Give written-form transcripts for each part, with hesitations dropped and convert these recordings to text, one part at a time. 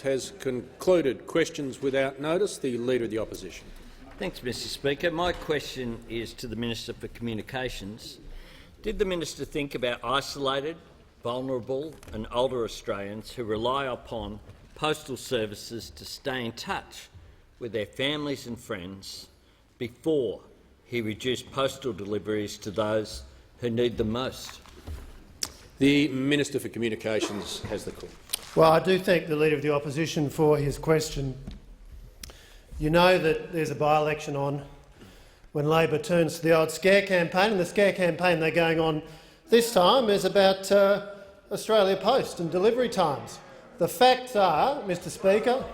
has concluded. Questions without notice. The Leader of the Opposition. Thanks, Mr Speaker. My question is to the Minister for Communications. Did the minister think about isolated, vulnerable and older Australians who rely upon postal services to stay in touch with their families and friends before he reduced postal deliveries to those who need them most? The Minister for Communications has the call. Well, I do thank the Leader of the Opposition for his question. You know that there's a by-election on when Labor turns to the old scare campaign, and the scare campaign they're going on this time is about Australia Post and delivery times. The facts are, Mr Speaker,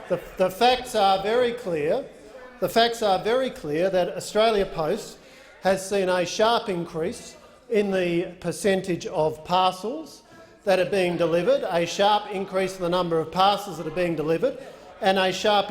the facts are very clear. The facts are very clear that Australia Post has seen a sharp increase in the percentage of parcels that are being delivered, a sharp increase in the number of parcels that are being delivered, and a sharp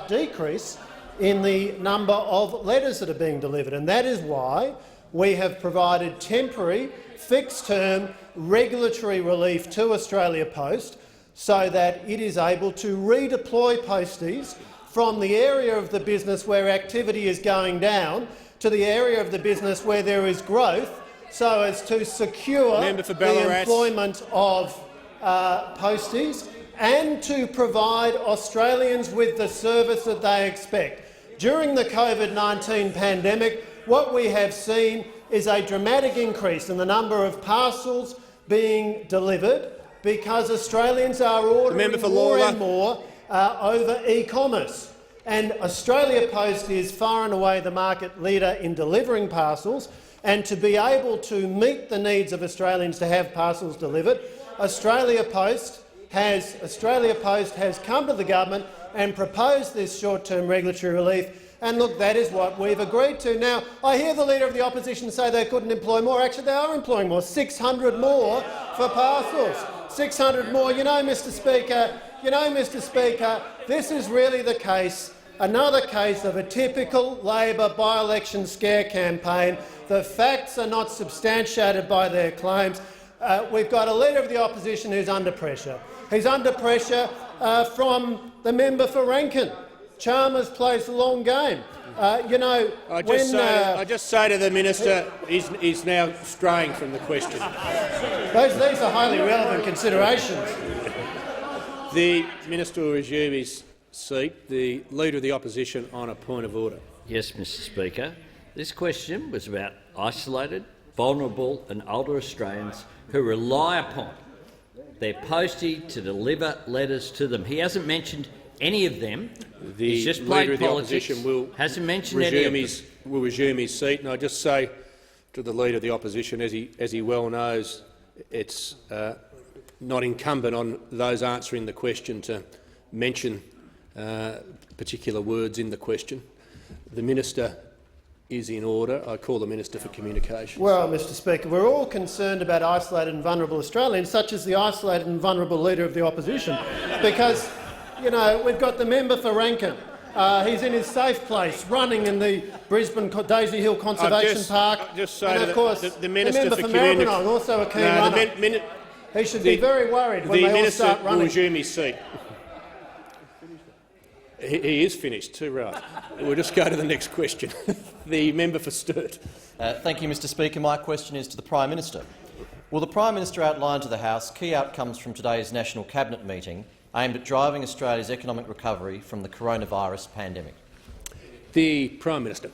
decrease in the number of letters that are being delivered. And that is why we have provided temporary, fixed-term regulatory relief to Australia Post so that it is able to redeploy posties from the area of the business where activity is going down to the area of the business where there is growth, so as to secure the employment of posties and to provide Australians with the service that they expect. During the COVID-19 pandemic, what we have seen is a dramatic increase in the number of parcels being delivered because Australians are ordering more and more over e-commerce. And Australia Post is far and away the market leader in delivering parcels, and to be able to meet the needs of Australians to have parcels delivered, Australia Post has come to the government and proposed this short-term regulatory relief. And look, that is what we've agreed to. Now, I hear the Leader of the Opposition say they couldn't employ more. Actually, they are employing more, 600 more for parcels. 600 more. You know, Mr Speaker, this is really the case, another case of a typical Labor by-election scare campaign. The facts are not substantiated by their claims. We've got a Leader of the Opposition who's under pressure. He's under pressure from the member for Rankin. Chalmers plays the long game. I just say to the minister, he's now straying from the question. These are highly relevant considerations. The minister will resume his seat. The Leader of the Opposition on a point of order. Yes, Mr Speaker. This question was about isolated, vulnerable and older Australians who rely upon their postie to deliver letters to them. He hasn't mentioned any of them. He's just played Leader of the politics. Opposition will resume his seat, and I just say to the Leader of the Opposition, as he well knows, it's not incumbent on those answering the question to mention particular words in the question. The minister is in order. I call the Minister for Communications. Well, Mr Speaker, we're all concerned about isolated and vulnerable Australians, such as the isolated and vulnerable Leader of the Opposition, because we've got the member for Rankin. He's in his safe place, running in the Brisbane Daisy Hill Conservation Park. And of course, the member for Maribyrnong, also a keen runner. He should be very worried when they all start running. The minister will resume his seat. He is finished too, right. We'll just go to the next question. The member for Sturt. Thank you, Mr Speaker. My question is to the Prime Minister. Will the Prime Minister outline to the House key outcomes from today's National Cabinet meeting aimed at driving Australia's economic recovery from the coronavirus pandemic? The Prime Minister.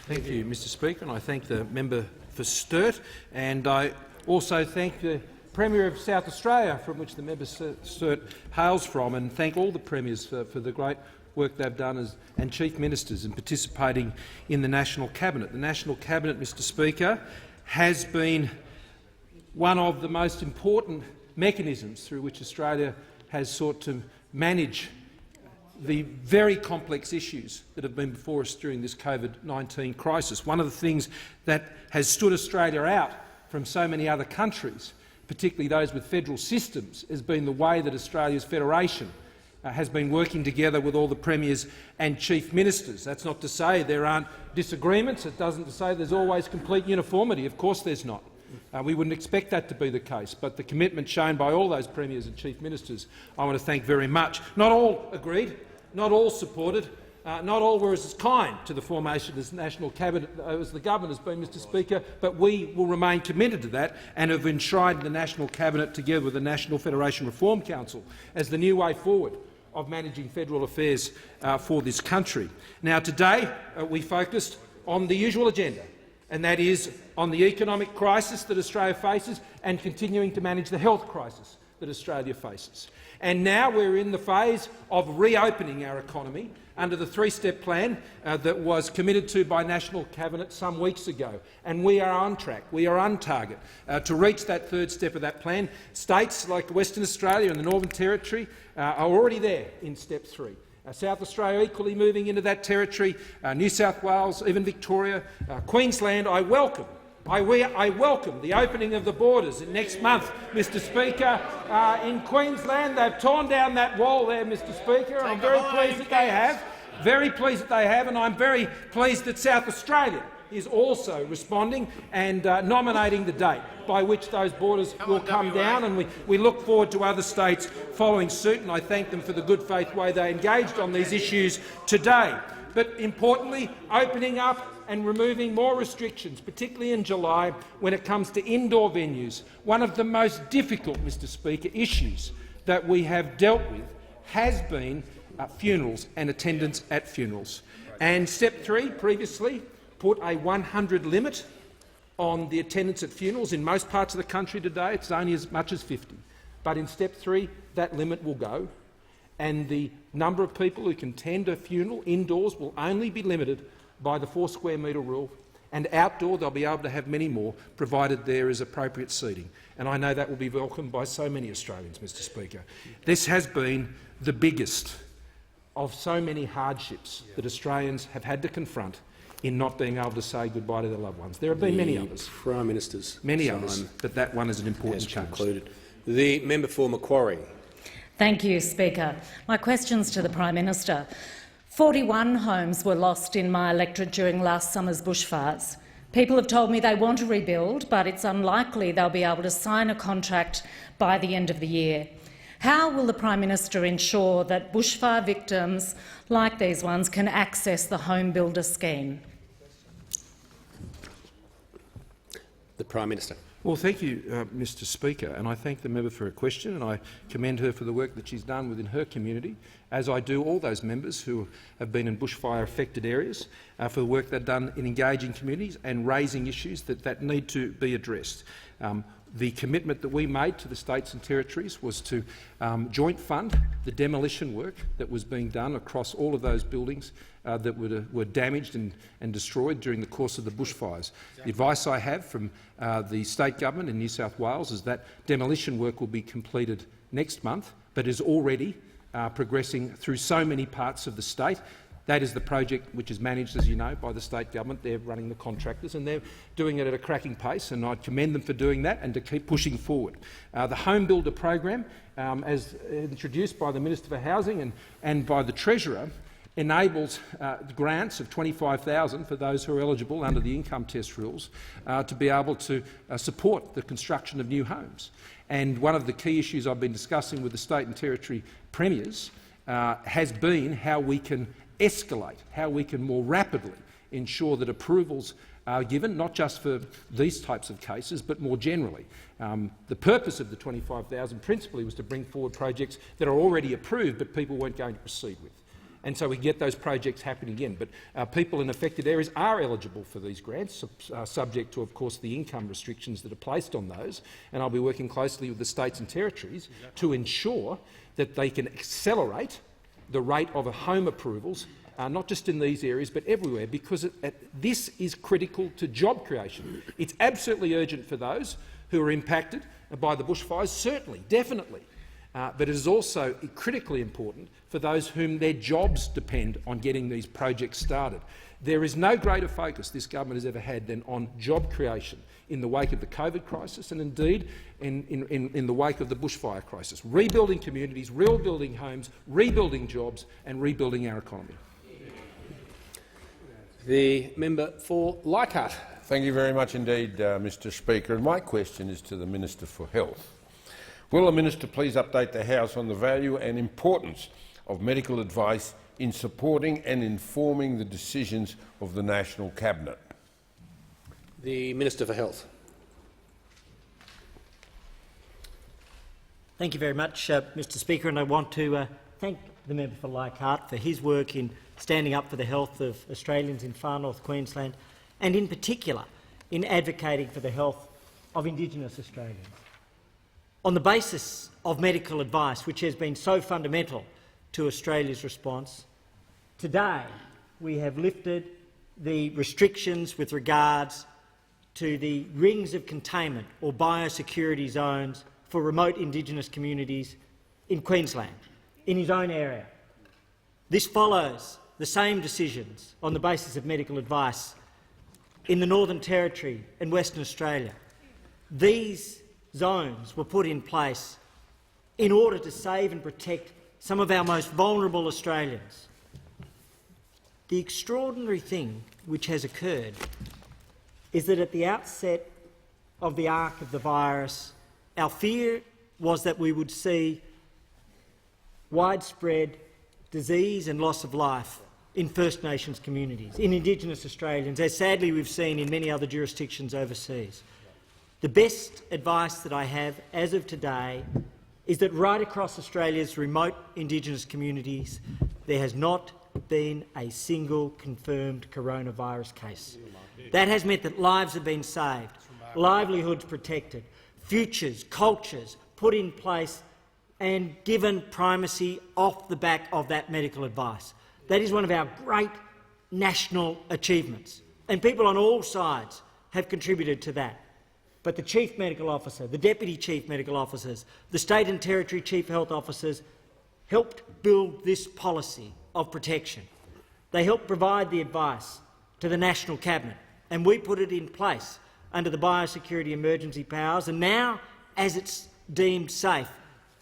Thank you, Mr Speaker, and I thank the member for Sturt, and I also thank the Premier of South Australia, from which the member Sturt hails from, and thank all the premiers for the great work they've done and chief ministers in participating in the National Cabinet. The National Cabinet, Mr Speaker, has been one of the most important mechanisms through which Australia has sought to manage the very complex issues that have been before us during this COVID-19 crisis. One of the things that has stood Australia out from so many other countries, particularly those with federal systems, has been the way that Australia's federation has been working together with all the premiers and chief ministers. That's not to say there aren't disagreements. It doesn't to say there's always complete uniformity. Of course there's not. We wouldn't expect that to be the case, but the commitment shown by all those premiers and chief ministers I want to thank very much. Not all agreed, not all supported, not all were as kind to the formation as national cabinet as the government has been, Mr Speaker, but we will remain committed to that and have enshrined the national cabinet together with the National Federation Reform Council as the new way forward of managing federal affairs for this country. Now, today we focused on the usual agenda, and that is on the economic crisis that Australia faces and continuing to manage the health crisis that Australia faces. And now we're in the phase of reopening our economy under the three-step plan that was committed to by National Cabinet some weeks ago. And we are on track, we are on target to reach that third step of that plan. States like Western Australia and the Northern Territory are already there in step 3. South Australia equally moving into that territory, New South Wales, even Victoria, Queensland. I welcome the opening of the borders next month, Mr Speaker. In Queensland, they've torn down that wall there, Mr Speaker, and I'm very pleased that they have. Very pleased that they have, and I'm very pleased that South Australia is also responding and nominating the date by which those borders will come down, and we look forward to other states following suit, and I thank them for the good faith way they engaged on these issues today. But importantly, opening up and removing more restrictions, particularly in July when it comes to indoor venues. One of the most difficult, Mr Speaker, issues that we have dealt with has been funerals and attendance at funerals. And step 3 previously put a 100 limit on the attendance at funerals. In most parts of the country today it's only as much as 50. But in step 3 that limit will go, and the number of people who can attend a funeral indoors will only be limited by the 4 square metre rule, and outdoor they'll be able to have many more, provided there is appropriate seating. And I know that will be welcomed by so many Australians, Mr Speaker. This has been the biggest of so many hardships that Australians have had to confront in not being able to say goodbye to their loved ones. There have been many others. Prime Minister's others, but that one is an important change. Concluded. The member for Macquarie. Thank you, Speaker. My question's to the Prime Minister. 41 homes were lost in my electorate during last summer's bushfires. People have told me they want to rebuild, but it's unlikely they'll be able to sign a contract by the end of the year. How will the Prime Minister ensure that bushfire victims like these ones can access the Home Builder scheme? The Prime Minister. Well, thank you, Mr Speaker, and I thank the member for her question, and I commend her for the work that she's done within her community, as I do all those members who have been in bushfire-affected areas, for the work they've done in engaging communities and raising issues that need to be addressed. The commitment that we made to the states and territories was to joint fund the demolition work that was being done across all of those buildings that were damaged and destroyed during the course of the bushfires. The advice I have from the state government in New South Wales is that demolition work will be completed next month, but is already progressing through so many parts of the state. That is the project which is managed, as you know, by the state government. They're running the contractors and they're doing it at a cracking pace, and I commend them for doing that and to keep pushing forward. The Home Builder program, as introduced by the Minister for Housing and by the Treasurer, enables grants of $25,000 for those who are eligible under the income test rules to be able to support the construction of new homes. And one of the key issues I've been discussing with the state and territory premiers has been how we can escalate, how we can more rapidly ensure that approvals are given, not just for these types of cases, but more generally. The purpose of the $25,000 principally was to bring forward projects that are already approved but people weren't going to proceed with. And so we get those projects happening again. But people in affected areas are eligible for these grants, subject to, of course, the income restrictions that are placed on those. And I'll be working closely with the states and territories to ensure that they can accelerate the rate of home approvals, not just in these areas but everywhere, because this is critical to job creation. It's absolutely urgent for those who are impacted by the bushfires, certainly, definitely, but it is also critically important for those whom their jobs depend on getting these projects started. There is no greater focus this government has ever had than on job creation in the wake of the COVID crisis and indeed in the wake of the bushfire crisis. Rebuilding communities, rebuilding homes, rebuilding jobs and rebuilding our economy. The member for Leichhardt. Thank you very much indeed, Mr Speaker. And my question is to the Minister for Health. Will the Minister please update the House on the value and importance of medical advice in supporting and informing the decisions of the National Cabinet? The Minister for Health. Thank you very much, Mr Speaker, and I want to thank the member for Leichhardt for his work in standing up for the health of Australians in far north Queensland, and in particular in advocating for the health of Indigenous Australians. On the basis of medical advice, which has been so fundamental to Australia's response, today we have lifted the restrictions with regards to the rings of containment or biosecurity zones for remote Indigenous communities in Queensland, in his own area. This follows the same decisions on the basis of medical advice in the Northern Territory and Western Australia. These zones were put in place in order to save and protect some of our most vulnerable Australians. The extraordinary thing which has occurred is that at the outset of the arc of the virus, our fear was that we would see widespread disease and loss of life in First Nations communities, in Indigenous Australians, as sadly we've seen in many other jurisdictions overseas. The best advice that I have as of today is that right across Australia's remote Indigenous communities there has not been a single confirmed coronavirus case. That has meant that lives have been saved, livelihoods protected, futures, cultures put in place and given primacy off the back of that medical advice. That is one of our great national achievements, and people on all sides have contributed to that. But the Chief Medical Officer, the Deputy Chief Medical Officers, the State and Territory Chief Health Officers helped build this policy of protection. They helped provide the advice to the National Cabinet, and we put it in place under the biosecurity emergency powers, and now, as it's deemed safe,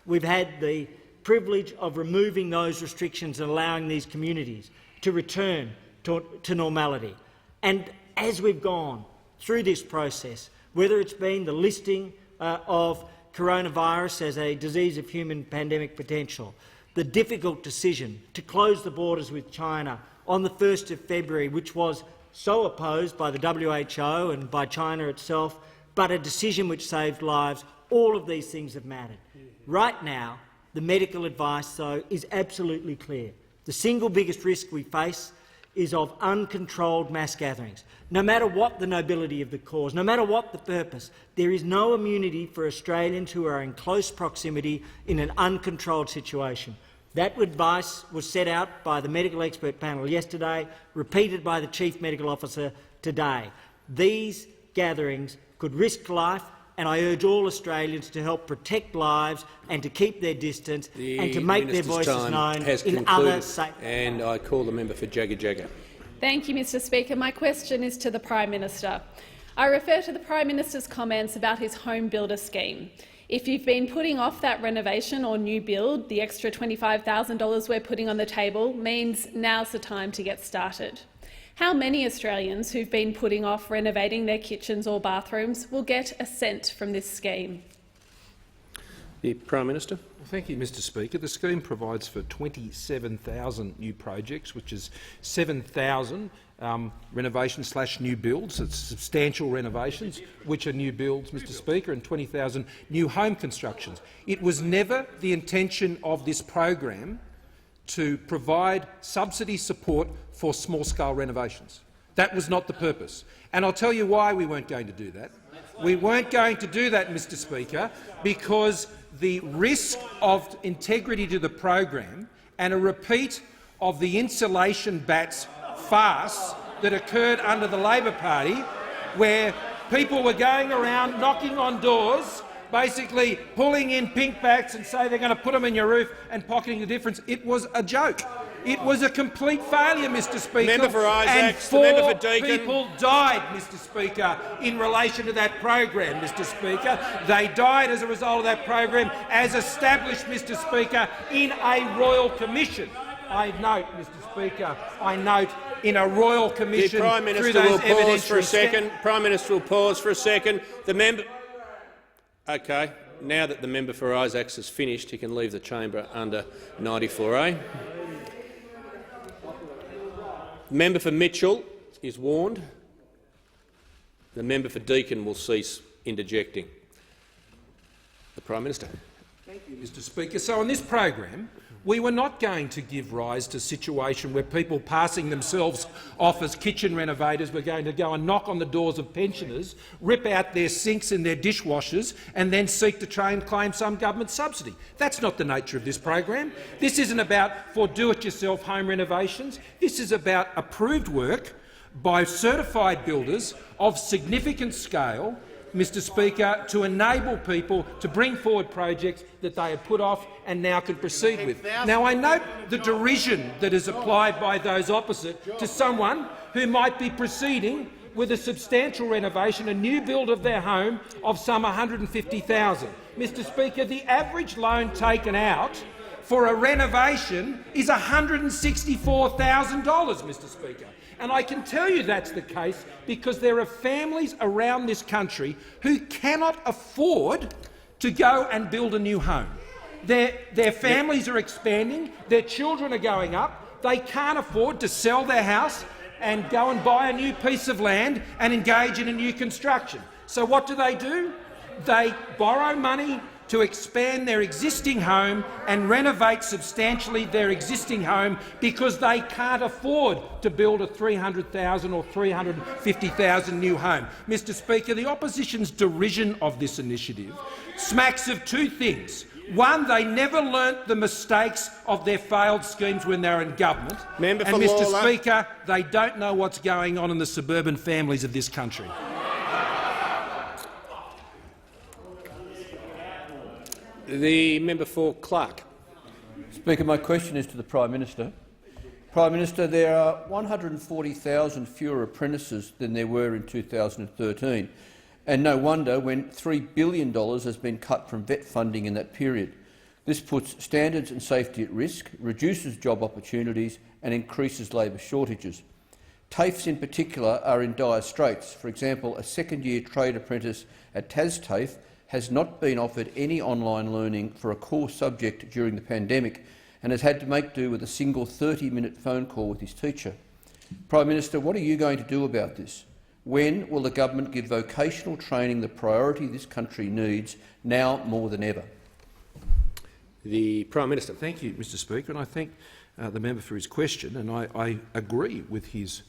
we've had the privilege of removing those restrictions and allowing these communities to return to normality. And as we've gone through this process, whether it's been the listing of coronavirus as a disease of human pandemic potential, the difficult decision to close the borders with China on the 1st of February, which was so opposed by the WHO and by China itself, but a decision which saved lives, all of these things have mattered. Right now, the medical advice, though, is absolutely clear. The single biggest risk we face is of uncontrolled mass gatherings. No matter what the nobility of the cause, no matter what the purpose, there is no immunity for Australians who are in close proximity in an uncontrolled situation. That advice was set out by the medical expert panel yesterday, repeated by the Chief Medical Officer today. These gatherings could risk life, and I urge all Australians to help protect lives and to keep their distance and to make their voices known in other safe. And I call the member for Jagga Jagga. Thank you, Mr Speaker. My question is to the Prime Minister. I refer to the Prime Minister's comments about his home builder scheme. If you've been putting off that renovation or new build, the extra $25,000 we're putting on the table means now's the time to get started. How many Australians who've been putting off renovating their kitchens or bathrooms will get a cent from this scheme? The Prime Minister. Well, thank you, Mr Speaker. The scheme provides for 27,000 new projects, which is 7,000 renovation/new builds. It's substantial renovations, which are new builds, Mr Speaker, and 20,000 new home constructions. It was never the intention of this program to provide subsidy support for small-scale renovations. That was not the purpose. And I'll tell you why we weren't going to do that. We weren't going to do that, Mr Speaker, because the risk of integrity to the program and a repeat of the insulation bats farce that occurred under the Labor Party, where people were going around knocking on doors, basically pulling in pink bats and say they're going to put them in your roof and pocketing the difference. It was a joke. It was a complete failure, Mr Speaker. Member for Isaacs, and member for 4 Deakin. people died, Mr Speaker, in relation to that program, Mr Speaker. They died as a result of that program, as established, Mr Speaker, in a royal commission. Mr Speaker, I note in a royal commission The Prime Minister through those will pause for a evidentiary second. Prime Minister will pause for a second. The member. Okay. Now that the member for Isaacs has finished, he can leave the chamber under 94A. The member for Mitchell is warned. The member for Deakin will cease interjecting. The Prime Minister. Thank you, Mr Speaker. So on this program, we were not going to give rise to a situation where people passing themselves off as kitchen renovators were going to go and knock on the doors of pensioners, rip out their sinks and their dishwashers and then seek to try and claim some government subsidy. That's not the nature of this program. This isn't about for do-it-yourself home renovations. This is about approved work by certified builders of significant scale, Mr Speaker, to enable people to bring forward projects that they have put off and now can proceed with. Now, I note the derision that is applied by those opposite to someone who might be proceeding with a substantial renovation, a new build of their home of some $150,000. Mr Speaker, the average loan taken out for a renovation is $164,000, Mr Speaker. And I can tell you that's the case because there are families around this country who cannot afford to go and build a new home. Their families are expanding, their children are going up, they can't afford to sell their house and go and buy a new piece of land and engage in a new construction. So what do? They borrow money to expand their existing home and renovate substantially their existing home because they can't afford to build a $300,000 or $350,000 new home. Mr Speaker, the opposition's derision of this initiative smacks of two things. One, they never learnt the mistakes of their failed schemes when they were in government. And Mr Speaker, they don't know what's going on in the suburban families of this country. The member for Clark. Speaker, my question is to the Prime Minister. Prime Minister, there are 140,000 fewer apprentices than there were in 2013, and no wonder when $3 billion has been cut from vet funding in that period. This puts standards and safety at risk, reduces job opportunities and increases labour shortages. TAFEs in particular are in dire straits. For example, a second-year trade apprentice at TAFE has not been offered any online learning for a core subject during the pandemic and has had to make do with a single 30-minute phone call with his teacher. Prime Minister, what are you going to do about this? When will the government give vocational training the priority this country needs now more than ever? The Prime Minister. Thank you, Mr Speaker, and I thank the member for his question, and I agree with his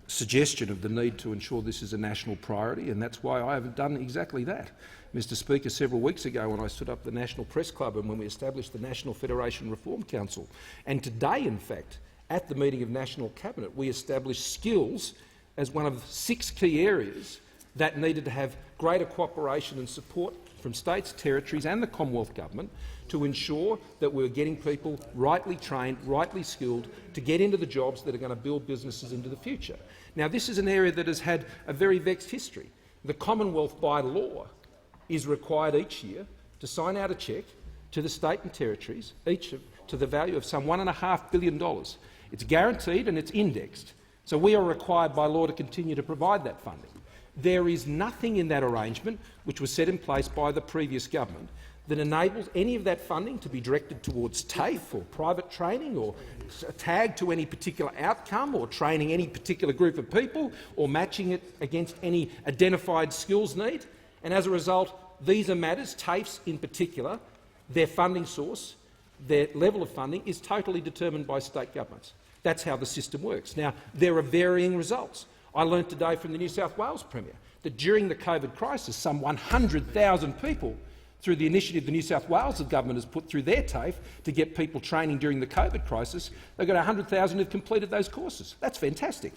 suggestion of the need to ensure this is a national priority, and that's why I have done exactly that. Mr Speaker, several weeks ago when I stood up the National Press Club and when we established the National Federation Reform Council, and today, in fact, at the meeting of National Cabinet, we established skills as one of 6 key areas that needed to have greater cooperation and support from states, territories and the Commonwealth Government to ensure that we're getting people rightly trained, rightly skilled to get into the jobs that are going to build businesses into the future. Now, this is an area that has had a very vexed history. The Commonwealth, by law, is required each year to sign out a cheque to the state and territories, each to the value of some $1.5 billion. It's guaranteed and it's indexed. So we are required by law to continue to provide that funding. There is nothing in that arrangement, which was set in place by the previous government, that enables any of that funding to be directed towards TAFE or private training or tagged to any particular outcome or training any particular group of people or matching it against any identified skills need. And as a result, these are matters, TAFEs in particular, their funding source, their level of funding is totally determined by state governments. That's how the system works. Now, there are varying results. I learnt today from the New South Wales Premier that during the COVID crisis, some 100,000 people, through the initiative the New South Wales government has put through their TAFE to get people training during the COVID crisis, they've got 100,000 who've completed those courses. That's fantastic.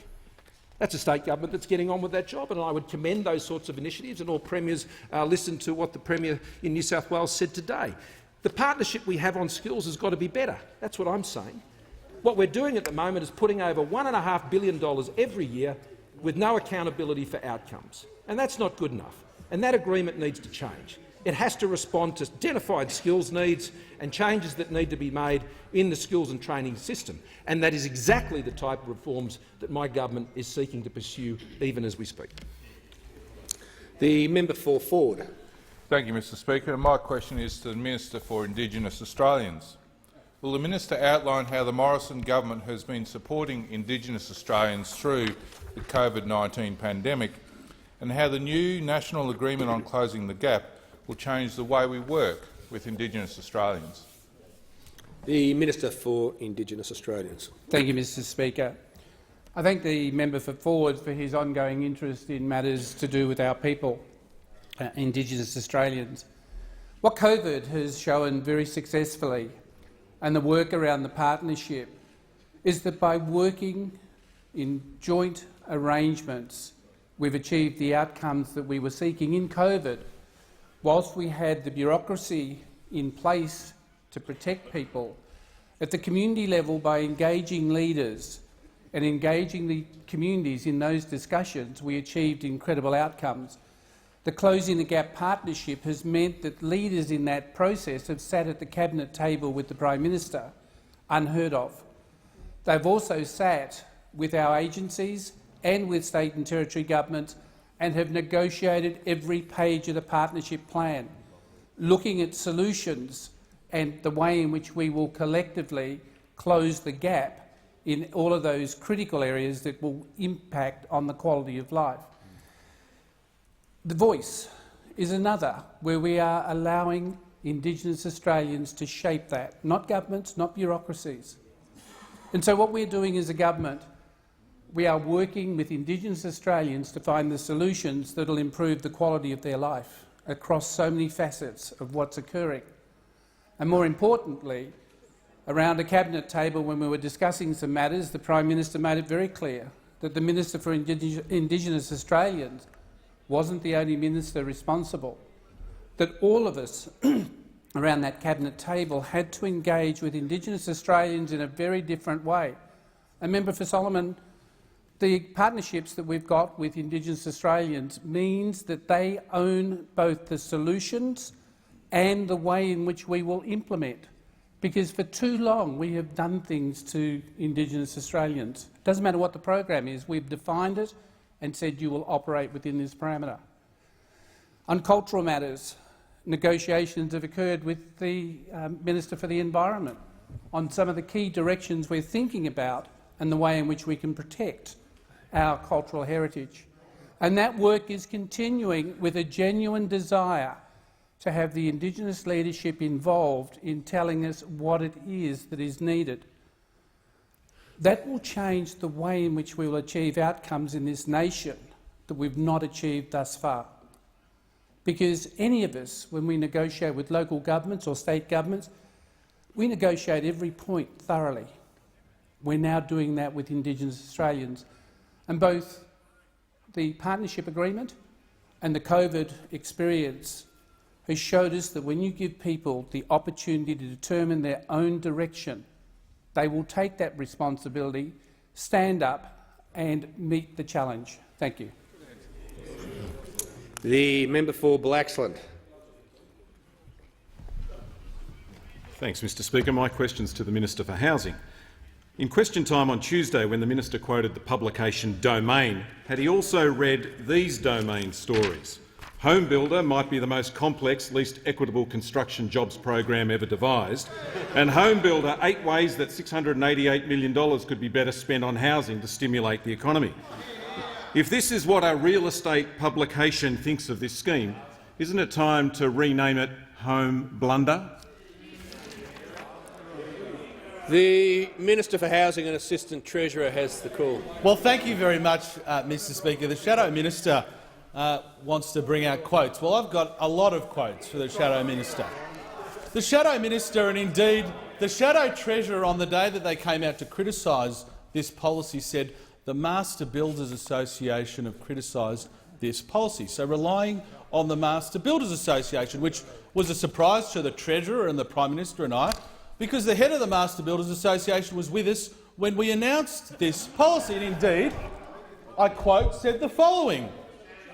That's a state government that's getting on with that job, and I would commend those sorts of initiatives, and all premiers listen to what the Premier in New South Wales said today. The partnership we have on skills has got to be better. That's what I'm saying. What we're doing at the moment is putting over $1.5 billion every year with no accountability for outcomes, and that's not good enough, and that agreement needs to change. It has to respond to identified skills needs and changes that need to be made in the skills and training system. And that is exactly the type of reforms that my government is seeking to pursue even as we speak. The member for Ford. Thank you, Mr Speaker. My question is to the Minister for Indigenous Australians. Will the minister outline how the Morrison government has been supporting Indigenous Australians through the COVID-19 pandemic and how the new national agreement on closing the gap will change the way we work with Indigenous Australians? The Minister for Indigenous Australians. Thank you, Mr Speaker. I thank the member for Ford for his ongoing interest in matters to do with our people, Indigenous Australians. What COVID has shown very successfully, and the work around the partnership, is that by working in joint arrangements, we've achieved the outcomes that we were seeking in COVID. Whilst we had the bureaucracy in place to protect people, at the community level, by engaging leaders and engaging the communities in those discussions, we achieved incredible outcomes. The Closing the Gap partnership has meant that leaders in that process have sat at the cabinet table with the Prime Minister, unheard of. They've also sat with our agencies and with state and territory governments and have negotiated every page of the partnership plan, looking at solutions and the way in which we will collectively close the gap in all of those critical areas that will impact on the quality of life. The Voice is another where we are allowing Indigenous Australians to shape that, not governments, not bureaucracies. And so what we're doing as a government, we are working with Indigenous Australians to find the solutions that will improve the quality of their life across so many facets of what's occurring. And more importantly, around a cabinet table when we were discussing some matters, the Prime Minister made it very clear that the Minister for Indigenous Australians wasn't the only minister responsible, that all of us around that cabinet table had to engage with Indigenous Australians in a very different way. And Member for Solomon, the partnerships that we've got with Indigenous Australians means that they own both the solutions and the way in which we will implement. Because for too long we have done things to Indigenous Australians. It doesn't matter what the program is, we've defined it and said you will operate within this parameter. On cultural matters, negotiations have occurred with the Minister for the Environment on some of the key directions we're thinking about and the way in which we can protect our cultural heritage. And that work is continuing with a genuine desire to have the Indigenous leadership involved in telling us what it is that is needed. That will change the way in which we will achieve outcomes in this nation that we've not achieved thus far. Because any of us, when we negotiate with local governments or state governments, we negotiate every point thoroughly. We're now doing that with Indigenous Australians. And both the partnership agreement and the COVID experience has showed us that when you give people the opportunity to determine their own direction, they will take that responsibility, stand up and meet the challenge. Thank you. The member for BLAXLAND. Thanks, Mr Speaker. My question is to the Minister for Housing. In question time on Tuesday, when the minister quoted the publication Domain, had he also read these Domain stories? Home Builder might be the most complex, least equitable construction jobs program ever devised, and Home Builder 8 ways that $688 million could be better spent on housing to stimulate the economy. If this is what a real estate publication thinks of this scheme, isn't it time to rename it Home Blunder? The Minister for Housing and Assistant Treasurer has the call. Well, thank you very much, Mr Speaker. The Shadow Minister wants to bring out quotes. Well, I've got a lot of quotes for the Shadow Minister. The Shadow Minister and indeed the Shadow Treasurer on the day that they came out to criticise this policy said the Master Builders Association have criticised this policy. So relying on the Master Builders Association, which was a surprise to the Treasurer and the Prime Minister and I, because the head of the Master Builders Association was with us when we announced this policy and indeed, I quote, said the following: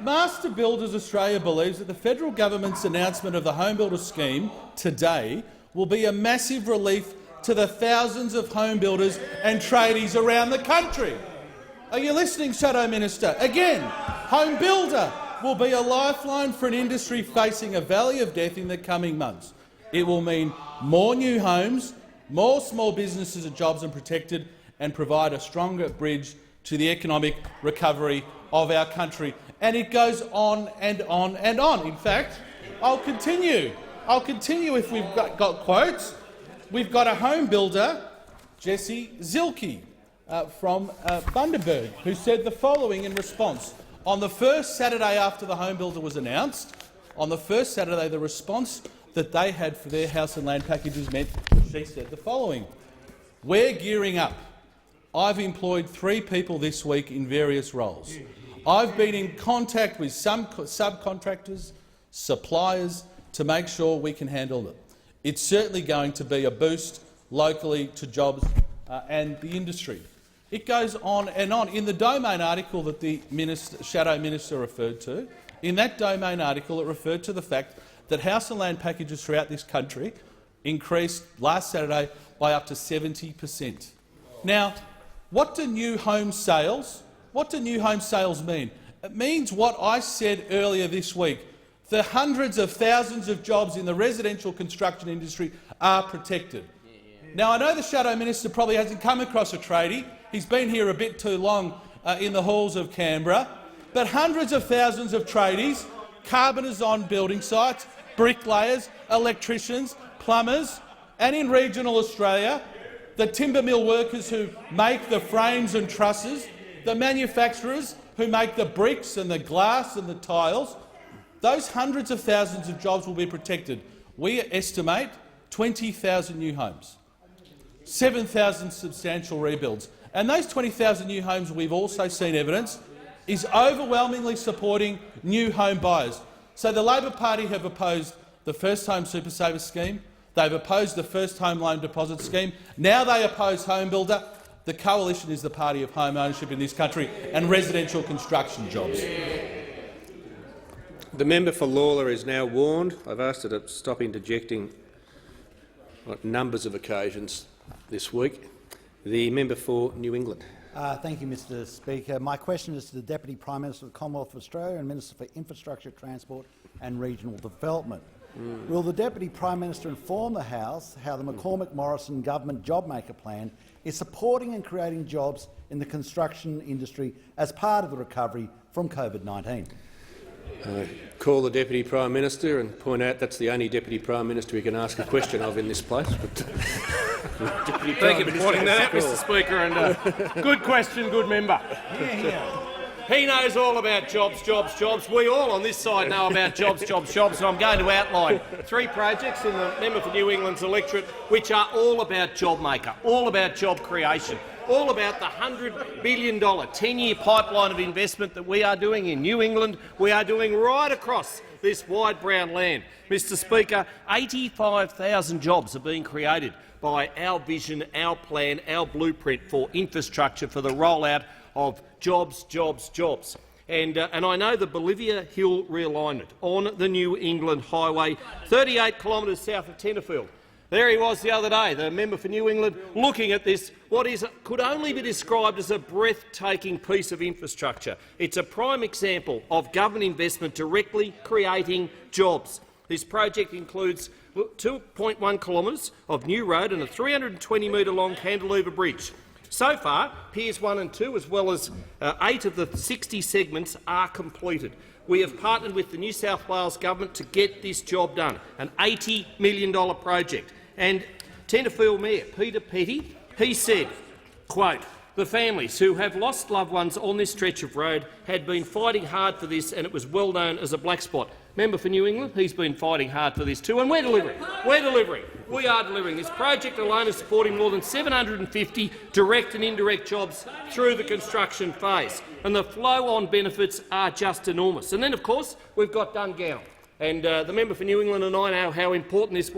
Master Builders Australia believes that the federal government's announcement of the Home Builder scheme today will be a massive relief to the thousands of home builders and tradies around the country. Are you listening, Shadow Minister? Again, Home Builder will be a lifeline for an industry facing a valley of death in the coming months. It will mean more new homes, more small businesses and jobs are protected, and provide a stronger bridge to the economic recovery of our country. And it goes on and on and on. In fact, I'll continue if we've got quotes. We've got a home builder, Jesse Zilke, from Bundaberg, who said the following in response. On the first Saturday after the home builder was announced, on the first Saturday the response that they had for their house and land packages meant, she said the following: "We're gearing up. I've employed 3 people this week in various roles. I've been in contact with some subcontractors, suppliers, to make sure we can handle it. It's certainly going to be a boost locally to jobs and the industry." It goes on and on. In the Domain article that the Shadow Minister referred to, in that Domain article it referred to the fact that house and land packages throughout this country increased last Saturday by up to 70%. Now, what do new home sales mean? It means what I said earlier this week. The hundreds of thousands of jobs in the residential construction industry are protected. Now, I know the Shadow Minister probably hasn't come across a tradie. He's been here a bit too long in the halls of Canberra. But hundreds of thousands of tradies, carpenters on building sites, bricklayers, electricians, plumbers, and in regional Australia, the timber mill workers who make the frames and trusses, the manufacturers who make the bricks and the glass and the tiles, those hundreds of thousands of jobs will be protected. We estimate 20,000 new homes, 7,000 substantial rebuilds. And those 20,000 new homes, we've also seen evidence, is overwhelmingly supporting new home buyers. So the Labor Party have opposed the First Home Super Saver scheme, they've opposed the First Home Loan Deposit scheme, now they oppose Home Builder. The Coalition is the party of home ownership in this country and residential construction jobs. The member for Lalor is now warned. I've asked her to stop interjecting on numbers of occasions this week. The member for New England. Thank you, Mr Speaker. My question is to the Deputy Prime Minister of the Commonwealth of Australia and Minister for Infrastructure, Transport and Regional Development. Will the Deputy Prime Minister inform the House how the McCormack-Morrison Government JobMaker Plan is supporting and creating jobs in the construction industry as part of the recovery from COVID-19? Call the Deputy Prime Minister and point out that's the only Deputy Prime Minister we can ask a question of in this place. Thank you for pointing that out, Mr Speaker. And good question, good member. He knows all about jobs, jobs, jobs. We all on this side know about jobs, jobs, jobs. And I'm going to outline 3 projects in the member for New England's electorate which are all about JobMaker, all about job creation, all about the $100 billion 10-year pipeline of investment that we are doing in New England, we are doing right across this wide brown land. Mr Speaker, 85,000 jobs are being created by our vision, our plan, our blueprint for infrastructure for the rollout of jobs, jobs, jobs. And I know the Bolivia Hill realignment on the New England Highway, 38 kilometres south of Tenterfield. There he was the other day, the member for New England, looking at this, could only be described as a breathtaking piece of infrastructure. It's a prime example of government investment directly creating jobs. This project includes 2.1 kilometres of new road and a 320-metre-long cantilever bridge. So far, Piers 1 and 2, as well as 8 of the 60 segments, are completed. We have partnered with the New South Wales Government to get this job done, an $80 million project. And Tenterfield Mayor Peter Petty, he said, quote, "The families who have lost loved ones on this stretch of road had been fighting hard for this, and it was well known as a black spot." Member for New England, he's been fighting hard for this too, and we're delivering. We're delivering. We are delivering. This project alone is supporting more than 750 direct and indirect jobs through the construction phase, and the flow-on benefits are just enormous. And then, of course, we've got Dungown. And the member for New England and I know how important this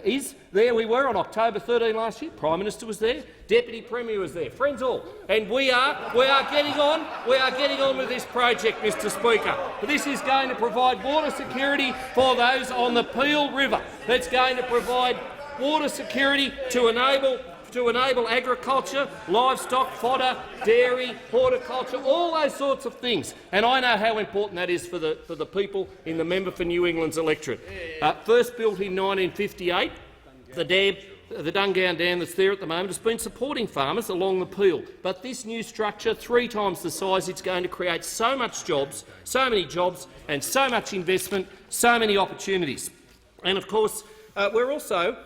is. There we were on October 13 last year. Prime Minister was there. Deputy Premier was there. Friends all. And we are getting on. We are getting on with this project, Mr. Speaker. This is going to provide water security for those on the Peel River. That's going to provide water security to enable agriculture, livestock, fodder, dairy, horticulture, all those sorts of things. And I know how important that is for the people in the member for New England's electorate. First built in 1958, the Dungown Dam that's there at the moment has been supporting farmers along the Peel. But this new structure, 3 times the size, it's going to create so many jobs and so much investment, so many opportunities. And of course, we're also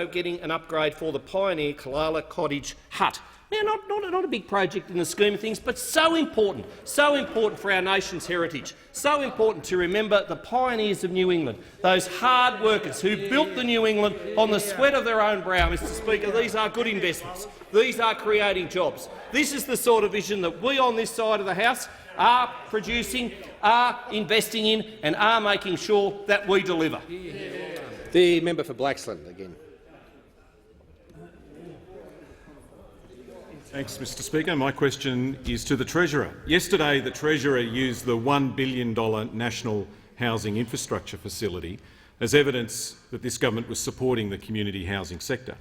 getting an upgrade for the Pioneer Kalala Cottage hut. Now, not a big project in the scheme of things, but so important for our nation's heritage, so important to remember the pioneers of New England, those hard workers who built the New England on the sweat of their own brow, Mr. Speaker. These are good investments. These are creating jobs. This is the sort of vision that we on this side of the House are producing, are investing in and are making sure that we deliver. The member for BLAXLAND again. Thanks, Mr. Speaker. My question is to the Treasurer. Yesterday, the Treasurer used the $1 billion National Housing Infrastructure Facility as evidence that this government was supporting the community housing sector.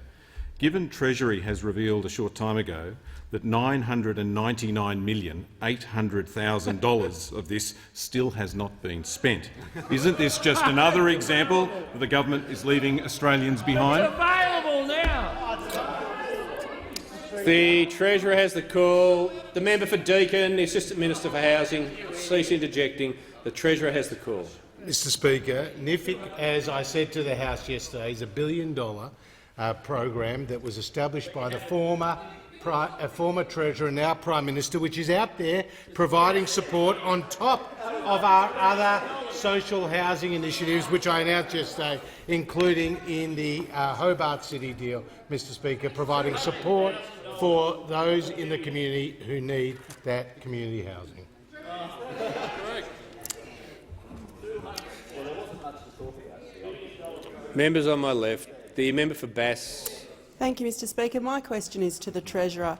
Given Treasury has revealed a short time ago that $999,800,000 of this still has not been spent, isn't this just another example that the government is leaving Australians behind? It's available now. The Treasurer has the call. The member for Deakin, the Assistant Minister for Housing, cease interjecting. The Treasurer has the call. Mr. Speaker, NIFIC, as I said to the House yesterday, is $1 billion program that was established by the former Treasurer, now Prime Minister, which is out there providing support on top of our other social housing initiatives, which I announced yesterday, including in the Hobart City deal, Mr. Speaker, providing support for those in the community who need that community housing. Members on my left. The member for Bass. Thank you, Mr. Speaker. My question is to the Treasurer.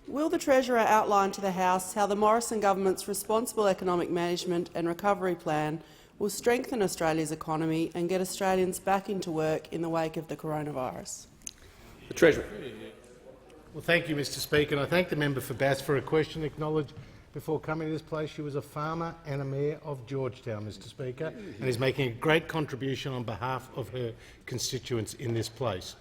Will the Treasurer outline to the House how the Morrison government's responsible economic management and recovery plan will strengthen Australia's economy and get Australians back into work in the wake of the coronavirus? The Treasurer. Well, thank you, Mr. Speaker, and I thank the member for Bass for a question. Acknowledge before coming to this place she was a farmer and a mayor of Georgetown, Mr. Speaker, and is making a great contribution on behalf of her constituents in this place.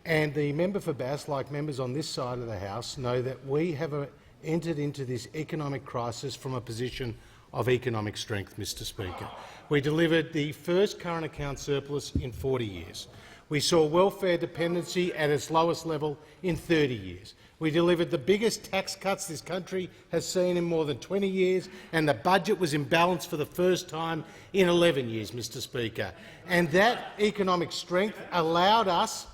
And the member for Bass, like members on this side of the House, know that we have entered into this economic crisis from a position of economic strength, Mr. Speaker. We delivered the first current account surplus in 40 years. We saw welfare dependency at its lowest level in 30 years. We delivered the biggest tax cuts this country has seen in more than 20 years, and the budget was in balance for the first time in 11 years, Mr. Speaker. And that economic strength allowed us,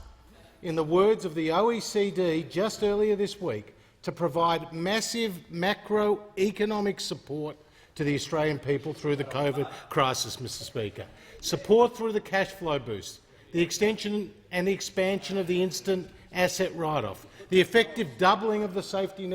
in the words of the OECD just earlier this week, to provide massive macroeconomic support to the Australian people through the COVID crisis, Mr. Speaker. Support through the cash flow boost, the extension and the expansion of the instant asset write-off, the effective doubling of the safety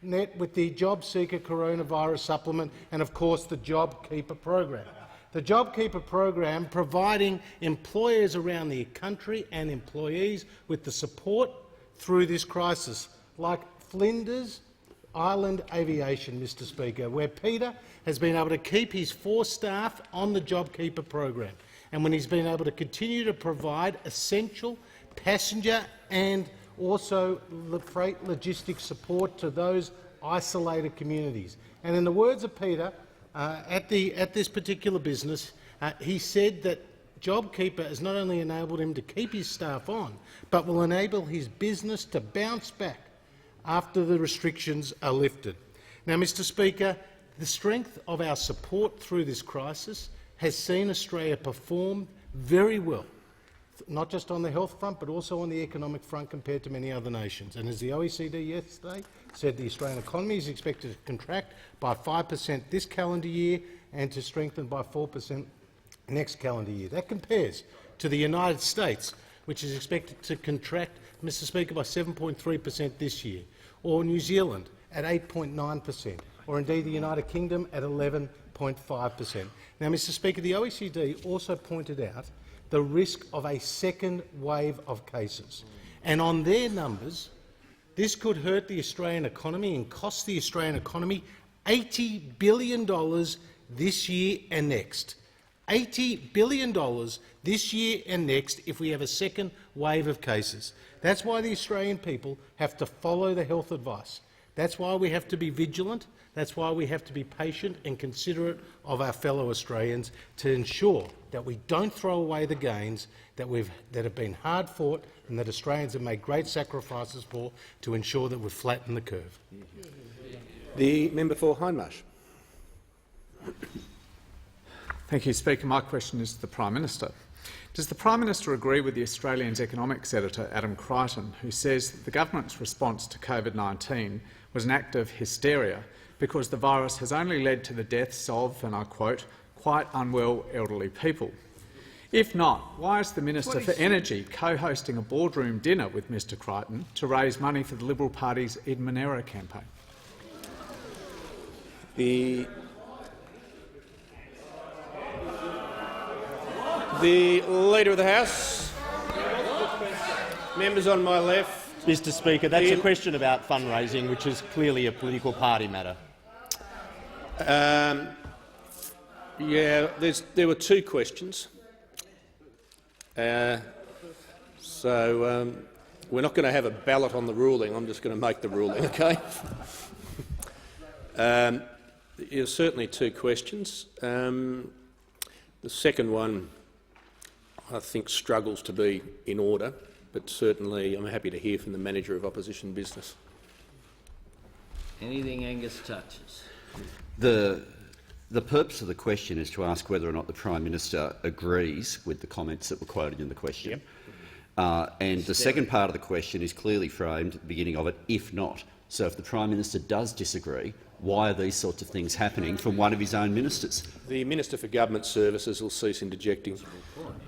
net with the JobSeeker coronavirus supplement, and of course the JobKeeper program. The JobKeeper program providing employers around the country and employees with the support through this crisis, like Flinders Island Aviation, Mr. Speaker, where Peter has been able to keep his 4 staff on the JobKeeper program, and when he's been able to continue to provide essential passenger and also freight logistics support to those isolated communities. And in the words of Peter, at this particular business, he said that JobKeeper has not only enabled him to keep his staff on, but will enable his business to bounce back after the restrictions are lifted. Now, Mr. Speaker, the strength of our support through this crisis has seen Australia perform very well, not just on the health front but also on the economic front compared to many other nations. And as the OECD yesterday said, the Australian economy is expected to contract by 5% this calendar year and to strengthen by 4% next calendar year. That compares to the United States, which is expected to contract, Mr Speaker, by 7.3% this year, or New Zealand at 8.9%, or indeed the United Kingdom at 11.5%. Now, Mr Speaker, the OECD also pointed out the risk of a second wave of cases, and on their numbers, this could hurt the Australian economy and cost the Australian economy $80 billion this year and next. $80 billion this year and next if we have a second wave of cases. That's why the Australian people have to follow the health advice. That's why we have to be vigilant. That's why we have to be patient and considerate of our fellow Australians to ensure that we don't throw away the gains that have been hard fought and that Australians have made great sacrifices for to ensure that we've flattened the curve. The member for Hindmarsh. Thank you, Speaker. My question is to the Prime Minister. Does the Prime Minister agree with the Australian's economics editor, Adam Crichton, who says that the government's response to COVID-19 was an act of hysteria because the virus has only led to the deaths of, and I quote, quite unwell elderly people? If not, why is the Minister for Energy co-hosting a boardroom dinner with Mr Crichton to raise money for the Liberal Party's Ed Monero campaign? The Leader of the House. Members on my left. Mr Speaker, that's a question about fundraising, which is clearly a political party matter. Yeah, there were two questions. So we're not going to have a ballot on the ruling. I'm just going to make the ruling, OK? There's certainly two questions. The second one, I think, struggles to be in order, but certainly I'm happy to hear from the Manager of Opposition Business. Anything Angus touches. The purpose of the question is to ask whether or not the Prime Minister agrees with the comments that were quoted in the question. Yep. And the second part of the question is clearly framed at the beginning of it, if not. So if the Prime Minister does disagree, why are these sorts of things happening from one of his own ministers? The Minister for Government Services will cease interjecting.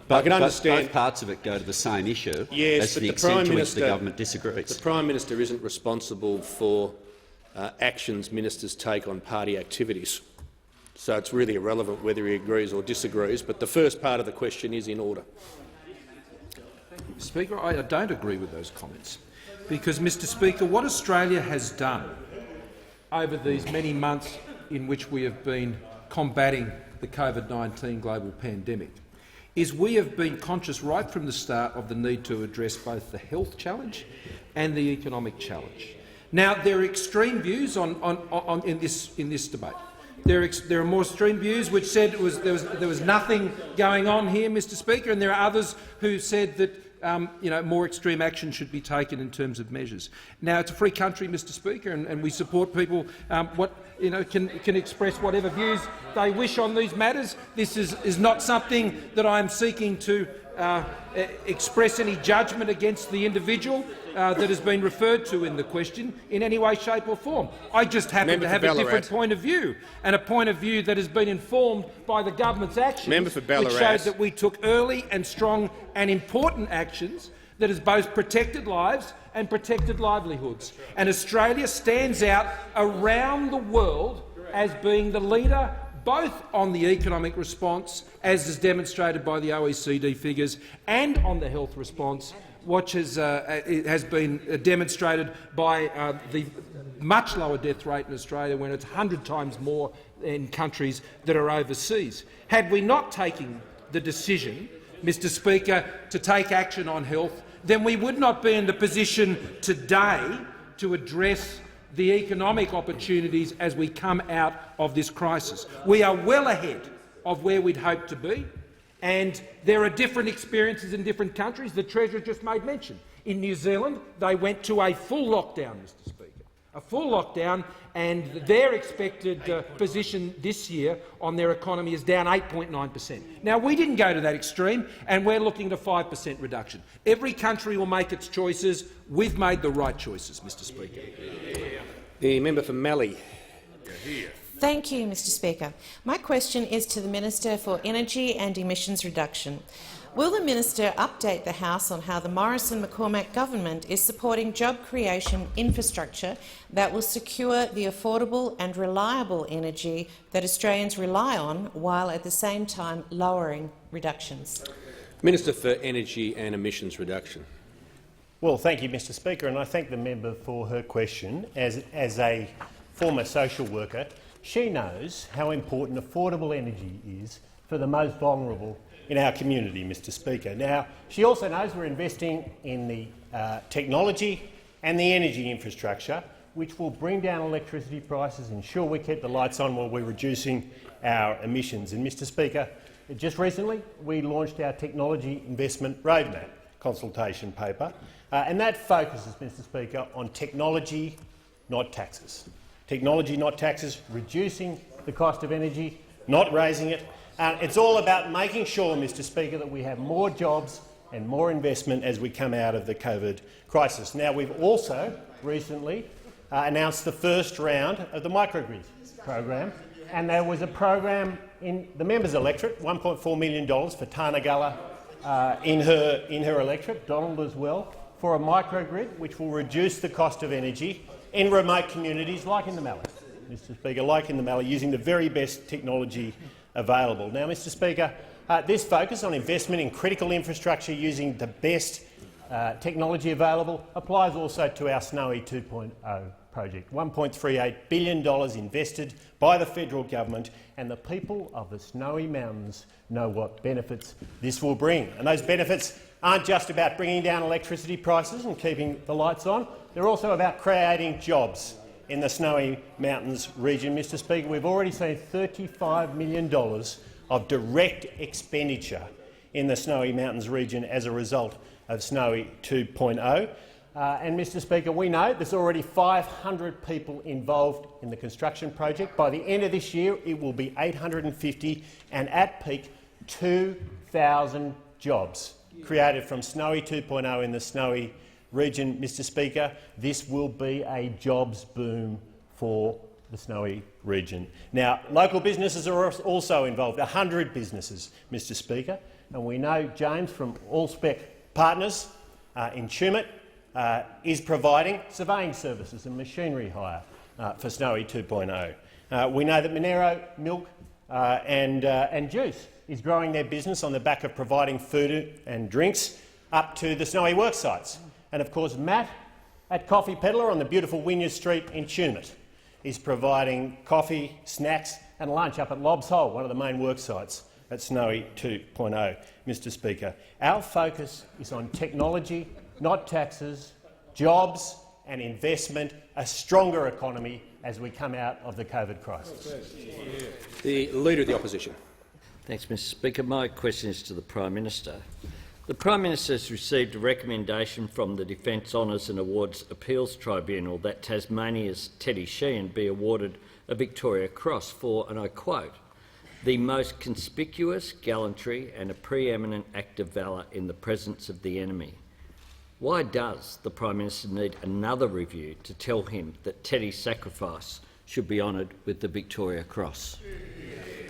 But I can understand both parts of it go to the same issue, yes, as to but the extent to which the government disagrees. The Prime Minister isn't responsible for actions ministers take on party activities. So it's really irrelevant whether he agrees or disagrees, but the first part of the question is in order. Speaker, I don't agree with those comments because, Mr Speaker, what Australia has done over these many months in which we have been combating the COVID-19 global pandemic is we have been conscious right from the start of the need to address both the health challenge and the economic challenge. Now, there are extreme views in this debate. There are more extreme views which said there was nothing going on here, Mr Speaker, and there are others who said that more extreme action should be taken in terms of measures. Now, it's a free country, Mr Speaker, and we support people can express whatever views they wish on these matters. This is not something that I am seeking to express any judgment against the individual that has been referred to in the question in any way, shape or form. I just happen to have a different point of view, and a point of view that has been informed by the government's actions, which showed that we took early and strong and important actions that has both protected lives and protected livelihoods. And Australia stands out around the world as being the leader both on the economic response, as is demonstrated by the OECD figures, and on the health response, which has been demonstrated by the much lower death rate in Australia when it's 100 times more in countries that are overseas. Had we not taken the decision, Mr Speaker, to take action on health, then we would not be in the position today to address the economic opportunities as we come out of this crisis. We are well ahead of where we'd hoped to be, and there are different experiences in different countries. The Treasurer just made mention. In New Zealand, they went to a full lockdown, Mr Speaker, a full lockdown, and their expected position this year on their economy is down 8.9%. Now, we didn't go to that extreme, and we're looking at a 5% reduction. Every country will make its choices. We've made the right choices, Mr Speaker. The member for Mallee. Thank you, Mr Speaker. My question is to the Minister for Energy and Emissions Reduction. Will the Minister update the House on how the Morrison-McCormack government is supporting job creation infrastructure that will secure the affordable and reliable energy that Australians rely on, while at the same time lowering reductions? Minister for Energy and Emissions Reduction. Well, thank you, Mr Speaker, and I thank the member for her question. As a former social worker, she knows how important affordable energy is for the most vulnerable in our community, Mr Speaker. Now, she also knows we're investing in the technology and the energy infrastructure, which will bring down electricity prices, ensure we keep the lights on while we're reducing our emissions. And, Mr Speaker, just recently we launched our Technology Investment Roadmap consultation paper, and that focuses, Mr Speaker, on technology, not taxes. Technology, not taxes, reducing the cost of energy, not raising it. It's all about making sure, Mr Speaker, that we have more jobs and more investment as we come out of the COVID crisis. Now, we've also recently announced the first round of the microgrid program, and there was a program in the member's electorate, $1.4 million for Tarnagalla in her electorate, Donald as well, for a microgrid which will reduce the cost of energy in remote communities like in the Mallee, Mr Speaker, like in the Mallee, using the very best technology available. Now, Mr Speaker, this focus on investment in critical infrastructure using the best technology available applies also to our Snowy 2.0 project. $1.38 billion invested by the federal government, and the people of the Snowy Mountains know what benefits this will bring. And those benefits aren't just about bringing down electricity prices and keeping the lights on, they're also about creating jobs in the Snowy Mountains region. Mr Speaker, we've already seen $35 million of direct expenditure in the Snowy Mountains region as a result of Snowy 2.0. And, Mr Speaker, we know there's already 500 people involved in the construction project. By the end of this year, it will be 850, and at peak, 2,000 jobs created from Snowy 2.0 in the Snowy region. Mr Speaker, this will be a jobs boom for the Snowy region. Now, local businesses are also involved, 100 businesses, Mr Speaker, and we know James from Allspec Partners in Tumut is providing surveying services and machinery hire for Snowy 2.0. We know that Monero Milk and Juice is growing their business on the back of providing food and drinks up to the Snowy work sites. And, of course, Matt at Coffee Peddler on the beautiful Wynyard Street in Tumut is providing coffee, snacks and lunch up at Lobbs Hole, one of the main work sites at Snowy 2.0. Mr Speaker, our focus is on technology, not taxes, jobs and investment, a stronger economy as we come out of the COVID crisis. The Leader of the Opposition. Thanks, Mr Speaker. My question is to the Prime Minister. The Prime Minister has received a recommendation from the Defence Honours and Awards Appeals Tribunal that Tasmania's Teddy Sheehan be awarded a Victoria Cross for, and I quote, "the most conspicuous gallantry and a preeminent act of valour in the presence of the enemy." Why does the Prime Minister need another review to tell him that Teddy's sacrifice should be honoured with the Victoria Cross?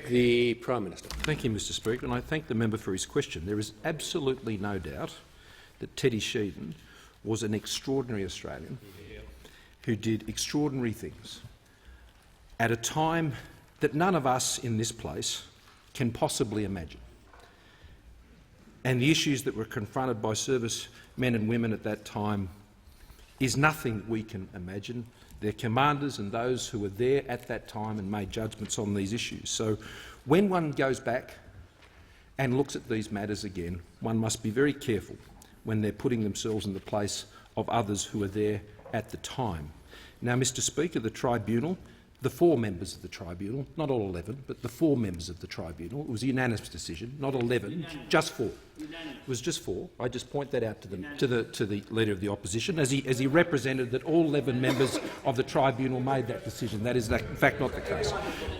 The Prime Minister. Thank you, Mr Speaker, and I thank the member for his question. There is absolutely no doubt that Teddy Sheehan was an extraordinary Australian who did extraordinary things at a time that none of us in this place can possibly imagine. And the issues that were confronted by service men and women at that time is nothing we can imagine. Their commanders and those who were there at that time and made judgments on these issues. So when one goes back and looks at these matters again, one must be very careful when they're putting themselves in the place of others who were there at the time. Now, Mr Speaker, the tribunal, the 4 members of the tribunal, not all 11, but the 4 members of the tribunal, it was a unanimous decision, not 11, just 4. It was just 4. I just point that out to the Leader of the Opposition, as he represented that all 11 members of the tribunal made that decision. That is, in fact, not the case.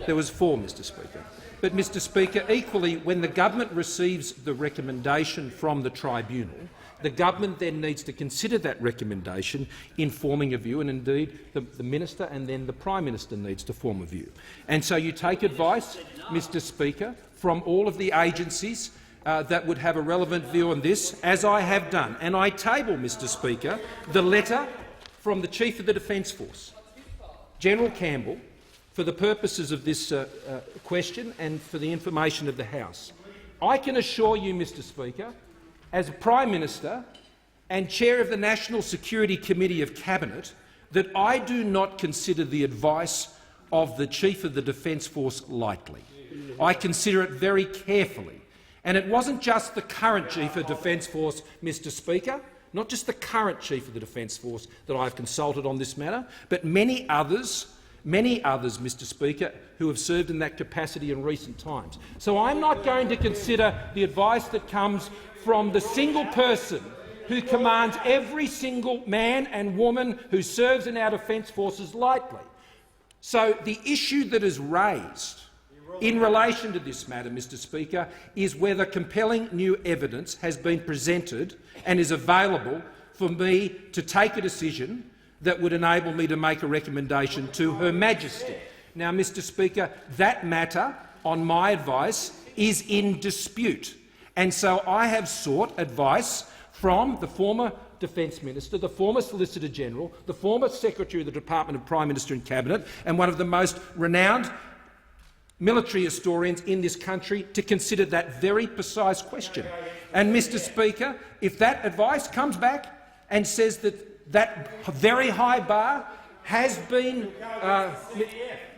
There was 4, Mr Speaker. But, Mr Speaker, equally, when the government receives the recommendation from the tribunal, The government then needs to consider that recommendation in forming a view, and indeed the Minister and then the Prime Minister needs to form a view. And so you take advice, Mr Speaker, from all of the agencies that would have a relevant view on this, as I have done. And I table, Mr Speaker, the letter from the Chief of the Defence Force, General Campbell, for the purposes of this question and for the information of the House. I can assure you, Mr Speaker, as Prime Minister and Chair of the National Security Committee of Cabinet, that I do not consider the advice of the Chief of the Defence Force lightly. I consider it very carefully. And it wasn't just the current Chief of Defence Force, Mr Speaker, not just the current Chief of the Defence Force that I've consulted on this matter, but many others, Mr Speaker, who have served in that capacity in recent times. So I'm not going to consider the advice that comes from the single person who commands every single man and woman who serves in our defence forces lightly. So the issue that is raised in relation to this matter, Mr Speaker, is whether compelling new evidence has been presented and is available for me to take a decision that would enable me to make a recommendation to Her Majesty. Now, Mr Speaker, that matter, on my advice, is in dispute, and so I have sought advice from the former Defence Minister, the former Solicitor General, the former Secretary of the Department of Prime Minister and Cabinet, and one of the most renowned military historians in this country to consider that very precise question. And, Mr Speaker, if that advice comes back and says that that very high bar has been,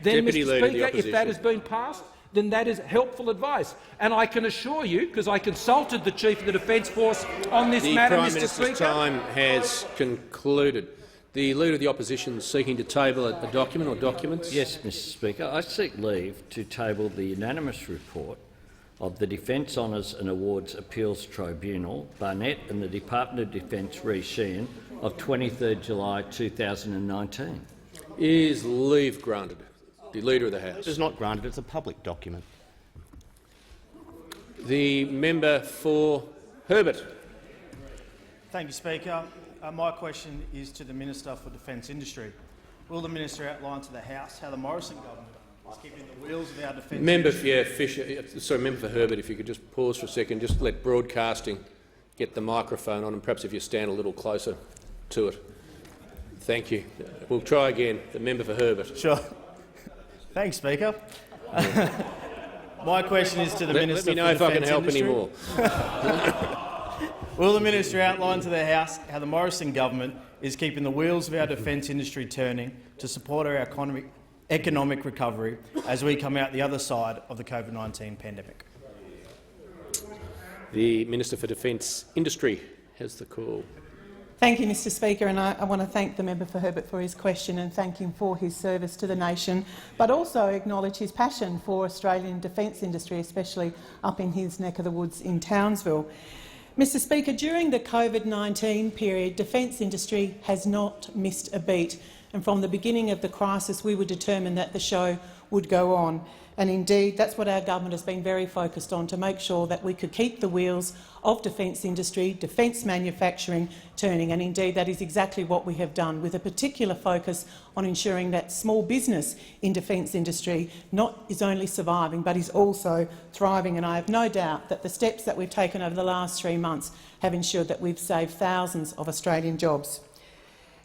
then, Mr Speaker, if that has been passed, then that is helpful advice. And I can assure you, because I consulted the Chief of the Defence Force on this matter, Mr Speaker— The Prime Minister's time has concluded. The Leader of the Opposition is seeking to table a document or documents. Yes, Mr Speaker. I seek leave to table the unanimous report of the Defence Honours and Awards Appeals Tribunal, Barnett and the Department of Defence Re Sheehan of 23 July 2019. Is leave granted? The Leader of the House. It is not granted. It's a public document. The member for Herbert. Thank you, Speaker. My question is to the Minister for Defence Industry. Will the minister outline to the House how the Morrison government is keeping the wheels of our defence industry? Member for Herbert, if you could just pause for a second, just let broadcasting get the microphone on, and perhaps if you stand a little closer to it. Thank you. We'll try again. The member for Herbert. Sure. Thanks, Speaker. My question is to the Minister for Defence Industry. Let me know if I can help anymore. Will the minister outline to the House how the Morrison government is keeping the wheels of our defence industry turning to support our economic recovery as we come out the other side of the COVID-19 pandemic? The Minister for Defence Industry has the call. Thank you, Mr Speaker, and I want to thank the member for Herbert for his question and thank him for his service to the nation, but also acknowledge his passion for Australian defence industry, especially up in his neck of the woods in Townsville. Mr Speaker, during the COVID-19 period, defence industry has not missed a beat, and from the beginning of the crisis we were determined that the show would go on. And indeed, that's what our government has been very focused on, to make sure that we could keep the wheels of defence industry, defence manufacturing turning, and indeed that is exactly what we have done, with a particular focus on ensuring that small business in defence industry not is only surviving but is also thriving. And I have no doubt that the steps that we've taken over the last 3 months have ensured that we've saved thousands of Australian jobs.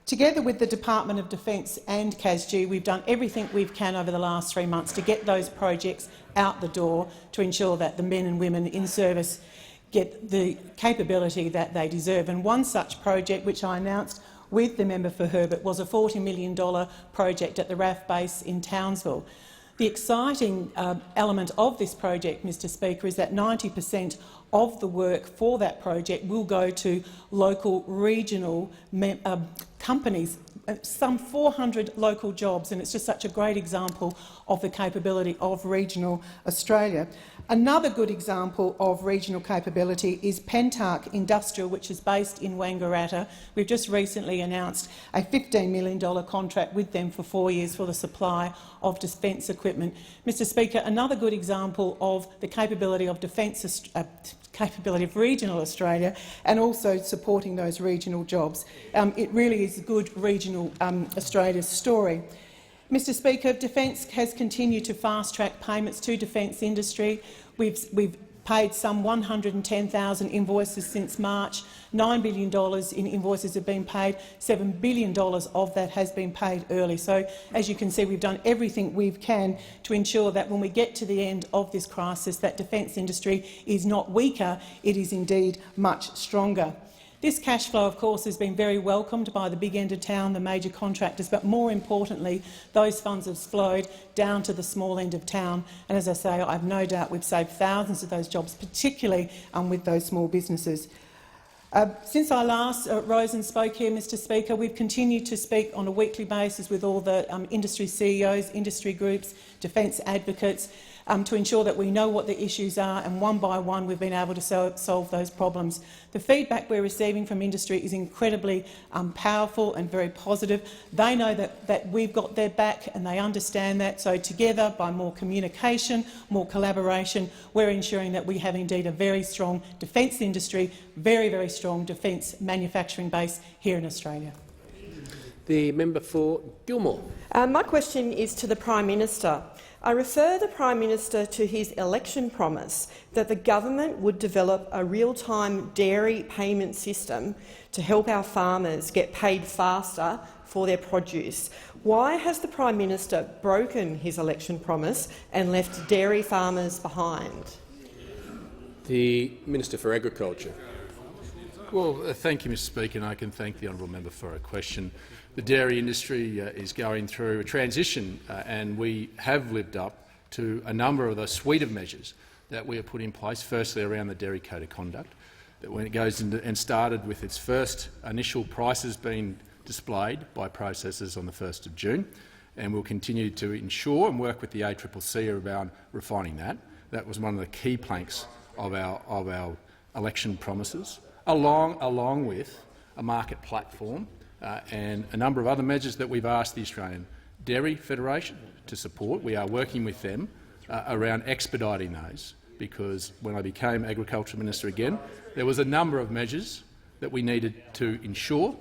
Together with the Department of Defence and CASG, we've done everything we can over the last 3 months to get those projects out the door to ensure that the men and women in service get the capability that they deserve. And one such project, which I announced with the member for Herbert, was a $40 million project at the RAF base in Townsville. The exciting element of this project, Mr Speaker, is that 90% of the work for that project will go to local regional companies, some 400 local jobs, and it's just such a great example of the capability of regional Australia. Another good example of regional capability is Pentark Industrial, which is based in Wangaratta. We've just recently announced a $15 million contract with them for 4 years for the supply of defence equipment. Mr Speaker, another good example of the capability of defence capability of regional Australia and also supporting those regional jobs. It really is a good regional Australia story. Mr Speaker, Defence has continued to fast-track payments to defence industry. We've paid some 110,000 invoices since March. $9 billion in invoices have been paid. $7 billion of that has been paid early. So, as you can see, we've done everything we can to ensure that when we get to the end of this crisis, that defence industry is not weaker, it is indeed much stronger. This cash flow, of course, has been very welcomed by the big end of town, the major contractors, but more importantly, those funds have flowed down to the small end of town. And as I say, I have no doubt we've saved thousands of those jobs, particularly with those small businesses. Since I last rose and spoke here, Mr Speaker, we've continued to speak on a weekly basis with all the industry CEOs, industry groups, defence advocates, to ensure that we know what the issues are, and one by one we've been able to solve those problems. The feedback we're receiving from industry is incredibly powerful and very positive. They know that we've got their back and they understand that. So together, by more communication, more collaboration, we're ensuring that we have indeed a very strong defence industry, very, very strong defence manufacturing base here in Australia. The member for Gilmore. My question is to the Prime Minister. I refer the Prime Minister to his election promise that the government would develop a real-time dairy payment system to help our farmers get paid faster for their produce. Why has the Prime Minister broken his election promise and left dairy farmers behind? The Minister for Agriculture. Well, thank you, Mr Speaker, and I can thank the honourable member for her question. The dairy industry is going through a transition, and we have lived up to a number of the suite of measures that we have put in place, firstly around the Dairy Code of Conduct, that when it goes into and started with its first initial prices being displayed by processors on the 1st of June, and we'll continue to ensure and work with the ACCC around refining that. That was one of the key planks of our election promises, along with a market platform and a number of other measures that we've asked the Australian Dairy Federation to support. We are working with them around expediting those, because when I became Agriculture Minister again, there was a number of measures that we needed to ensure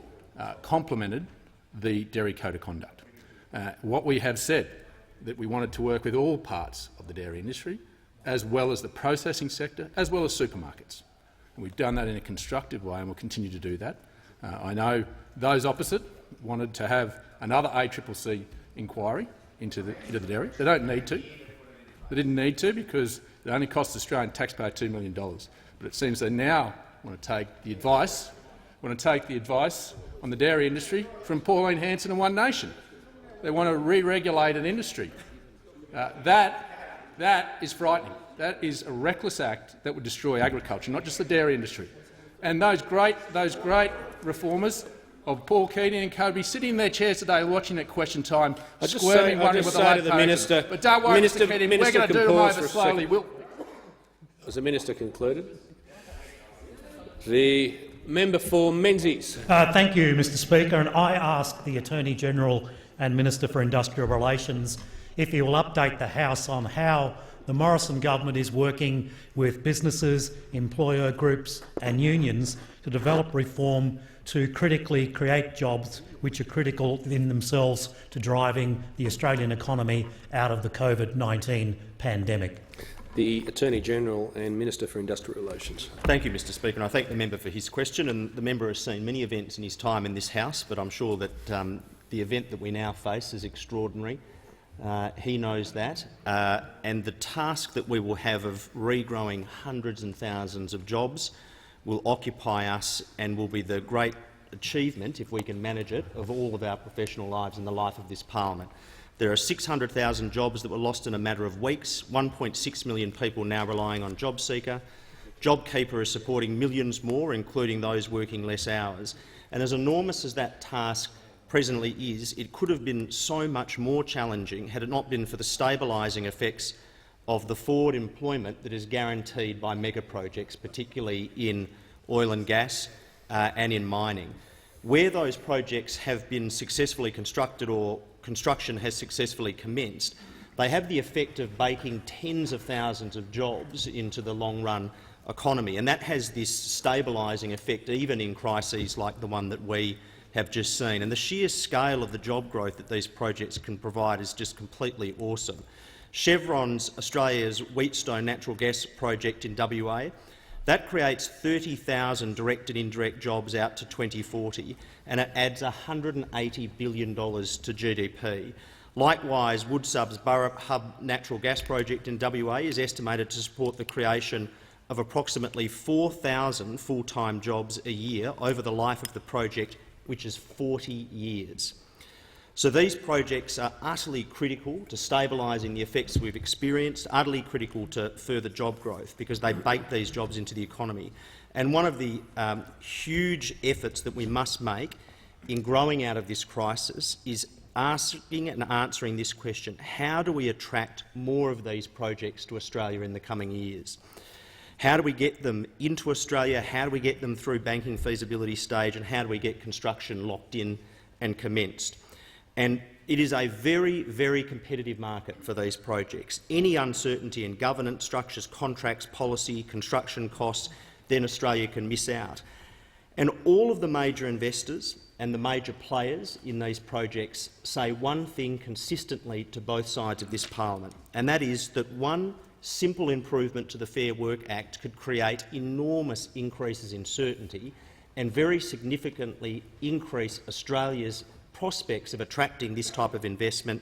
complemented the Dairy Code of Conduct. What we have said, that we wanted to work with all parts of the dairy industry, as well as the processing sector, as well as supermarkets. And we've done that in a constructive way, and we'll continue to do that. I know those opposite wanted to have another ACCC inquiry into the dairy. They don't need to. They didn't need to, because it only cost the Australian taxpayer $2 million. But it seems they now want to take the advice on the dairy industry from Pauline Hanson and One Nation. They want to re-regulate an industry. That is frightening. That is a reckless act that would destroy agriculture, not just the dairy industry. And those great reformers of Paul Keating and co be sitting in their chairs today watching at question time, squirming, wondering what the late Minister. But don't worry, Mr Keating, we're going to do them over slowly. Has the Minister concluded? The member for Menzies. Thank you, Mr Speaker. And I ask the Attorney-General and Minister for Industrial Relations if he will update the House on how the Morrison government is working with businesses, employer groups and unions to develop reform to critically create jobs which are critical in themselves to driving the Australian economy out of the COVID-19 pandemic. The Attorney-General and Minister for Industrial Relations. Thank you, Mr Speaker. And I thank the member for his question. And the member has seen many events in his time in this House, but I'm sure that the event that we now face is extraordinary. He knows that, and the task that we will have of regrowing hundreds and thousands of jobs will occupy us and will be the great achievement, if we can manage it, of all of our professional lives and the life of this parliament. There are 600,000 jobs that were lost in a matter of weeks, 1.6 million people now relying on JobSeeker. JobKeeper is supporting millions more, including those working less hours. And as enormous as that task presently is, it could have been so much more challenging had it not been for the stabilising effects of the forward employment that is guaranteed by mega projects, particularly in oil and gas and in mining. Where those projects have been successfully constructed or construction has successfully commenced, they have the effect of baking tens of thousands of jobs into the long run economy, and that has this stabilising effect even in crises like the one that we have just seen. And the sheer scale of the job growth that these projects can provide is just completely awesome. Chevron's Australia's Wheatstone natural gas project in WA, that creates 30,000 direct and indirect jobs out to 2040, and it adds $180 billion to GDP. Likewise, Woodsub's Burrup Hub natural gas project in WA is estimated to support the creation of approximately 4,000 full-time jobs a year over the life of the project, which is 40 years. So these projects are utterly critical to stabilising the effects we've experienced, utterly critical to further job growth, because they bake these jobs into the economy. And one of the huge efforts that we must make in growing out of this crisis is asking and answering this question: how do we attract more of these projects to Australia in the coming years? How do we get them into Australia? How do we get them through banking feasibility stage? And how do we get construction locked in and commenced? And it is a very, very competitive market for these projects. Any uncertainty in governance, structures, contracts, policy, construction costs, then Australia can miss out. And all of the major investors and the major players in these projects say one thing consistently to both sides of this parliament, and that is that one simple improvement to the Fair Work Act could create enormous increases in certainty and very significantly increase Australia's prospects of attracting this type of investment,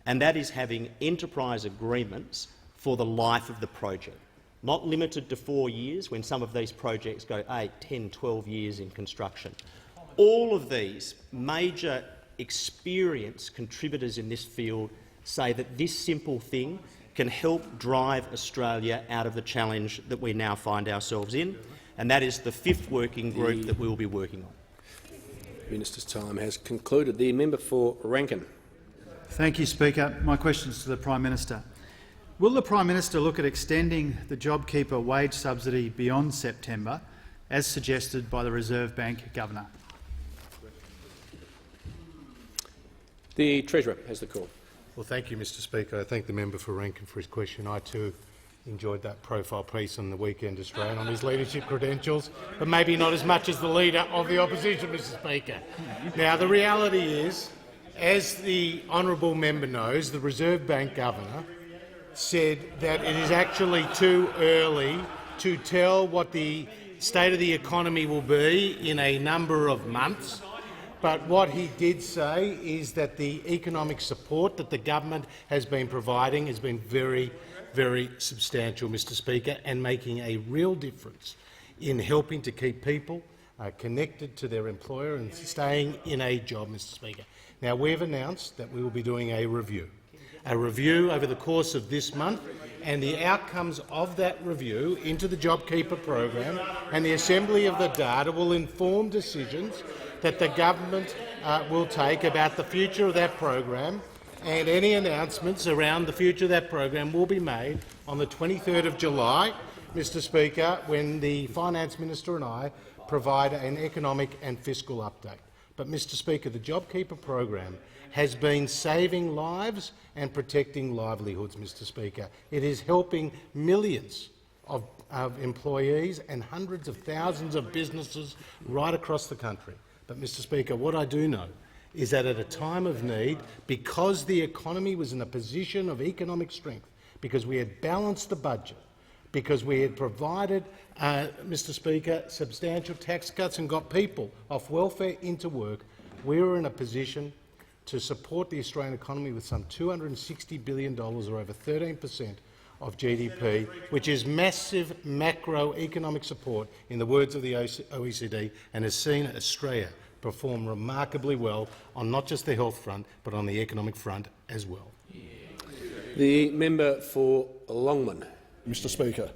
and that is having enterprise agreements for the life of the project, not limited to 4 years when some of these projects go 8, 10, 12 years in construction. All of these major experienced contributors in this field say that this simple thing can help drive Australia out of the challenge that we now find ourselves in, and that is the 5th working group that we will be working on. The Minister's time has concluded. The member for Rankin. Thank you, Speaker. My question is to the Prime Minister. Will the Prime Minister look at extending the JobKeeper wage subsidy beyond September, as suggested by the Reserve Bank Governor? The Treasurer has the call. Well, thank you, Mr Speaker. I thank the member for Rankin for his question. I too enjoyed that profile piece on the Weekend Australian on his leadership credentials, but maybe not as much as the Leader of the Opposition, Mr Speaker. Now, the reality is, as the honourable member knows, the Reserve Bank Governor said that it is actually too early to tell what the state of the economy will be in a number of months. But what he did say is that the economic support that the government has been providing has been very, very substantial, Mr Speaker, and making a real difference in helping to keep people connected to their employer and staying in a job, Mr Speaker. Now, we've announced that we will be doing a review over the course of this month, and the outcomes of that review into the JobKeeper program and the assembly of the data will inform decisions that the government will take about the future of that program, and any announcements around the future of that program will be made on the 23rd of July, Mr Speaker, when the Finance Minister and I provide an economic and fiscal update. But, Mr Speaker, the JobKeeper program has been saving lives and protecting livelihoods, Mr Speaker. It is helping millions of employees and hundreds of thousands of businesses right across the country. But, Mr Speaker, what I do know is that at a time of need, because the economy was in a position of economic strength, because we had balanced the budget, because we had provided, Mr Speaker, substantial tax cuts and got people off welfare into work, we were in a position to support the Australian economy with some $260 billion, or over 13% of GDP, which is massive macroeconomic support, in the words of the OECD, and has seen Australia perform remarkably well on not just the health front, but on the economic front as well. The member for Longman. Mr Speaker,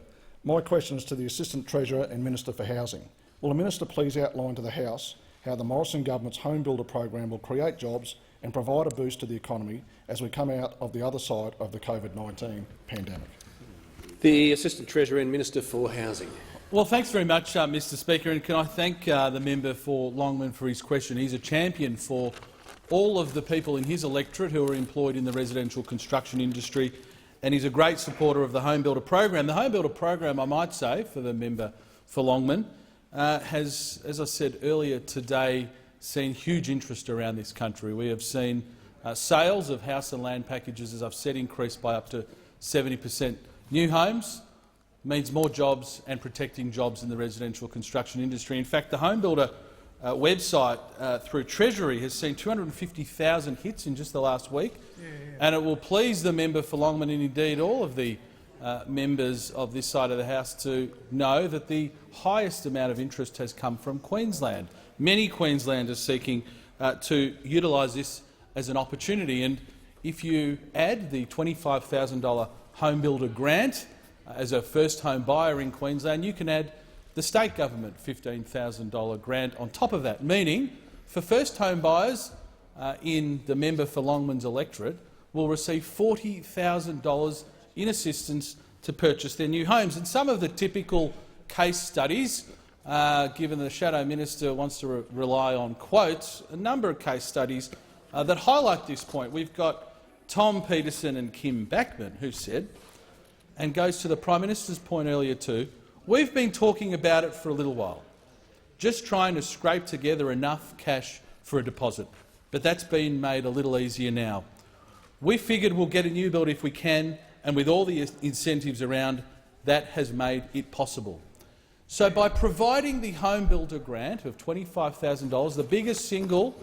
my question is to the Assistant Treasurer and Minister for Housing. Will the Minister please outline to the House how the Morrison government's Home Builder program will create jobs and provide a boost to the economy as we come out of the other side of the COVID-19 pandemic? The Assistant Treasurer and Minister for Housing. Well, thanks very much, Mr Speaker, and can I thank the member for Longman for his question. He's a champion for all of the people in his electorate who are employed in the residential construction industry, and he's a great supporter of the Home Builder program. The Home Builder program, I might say, for the member for Longman, has, as I said earlier today, seen huge interest around this country. We have seen sales of house and land packages, as I've said, increased by up to 70%. New homes means more jobs and protecting jobs in the residential construction industry. In fact, the Home Builder website through Treasury has seen 250,000 hits in just the last week, and it will please the member for Longman and indeed all of the members of this side of the House to know that the highest amount of interest has come from Queensland. Many Queenslanders seeking to utilise this as an opportunity, and if you add the $25,000 Home Builder grant as a first home buyer in Queensland, you can add the state government $15,000 grant on top of that, meaning for first home buyers in the member for Longman's electorate will receive $40,000 in assistance to purchase their new homes. And some of the typical case studies, given the Shadow Minister wants to rely on quotes, a number of case studies that highlight this point. We've got Tom Peterson and Kim Backman, who said, and goes to the Prime Minister's point earlier too, we've been talking about it for a little while, just trying to scrape together enough cash for a deposit, but that's been made a little easier now. We figured we'll get a new build if we can, and with all the incentives around, that has made it possible. So by providing the Home Builder grant of $25,000, the biggest single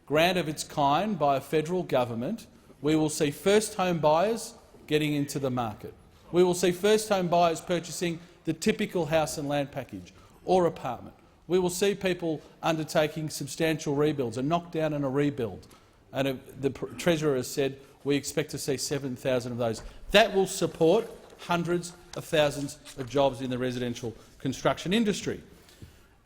grant of its kind by a federal government, we will see first home buyers getting into the market. We will see first home buyers purchasing the typical house and land package or apartment. We will see people undertaking substantial rebuilds, a knockdown and a rebuild. And the Treasurer has said we expect to see 7,000 of those. That will support hundreds of thousands of jobs in the residential construction industry.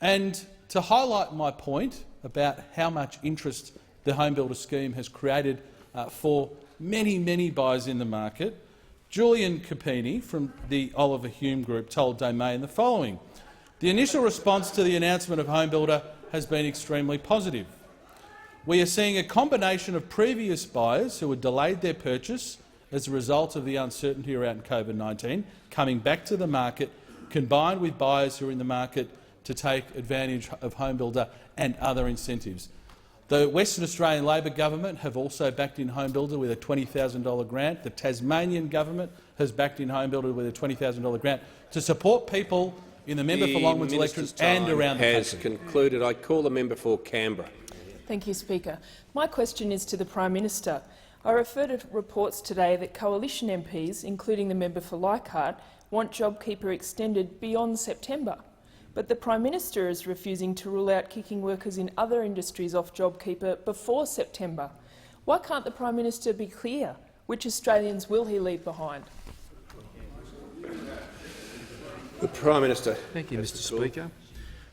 And to highlight my point about how much interest the Home Builder scheme has created for many, many buyers in the market, Julian Capini from the Oliver Hume Group told Domain the following: the initial response to the announcement of Home Builder has been extremely positive. We are seeing a combination of previous buyers who had delayed their purchase as a result of the uncertainty around COVID-19 coming back to the market, combined with buyers who are in the market to take advantage of Home Builder and other incentives. The Western Australian Labor government have also backed in Home Builder with a $20,000 grant. The Tasmanian government has backed in Home Builder with a $20,000 grant to support people in the member for Longman's electorate and around the country. Has concluded. I call the member for Canberra. Thank you, Speaker. My question is to the Prime Minister. I refer to reports today that coalition MPs, including the member for Leichhardt, want JobKeeper extended beyond September. But the Prime Minister is refusing to rule out kicking workers in other industries off JobKeeper before September. Why can't the Prime Minister be clear? Which Australians will he leave behind? The Prime Minister. Thank you, Mr. Speaker.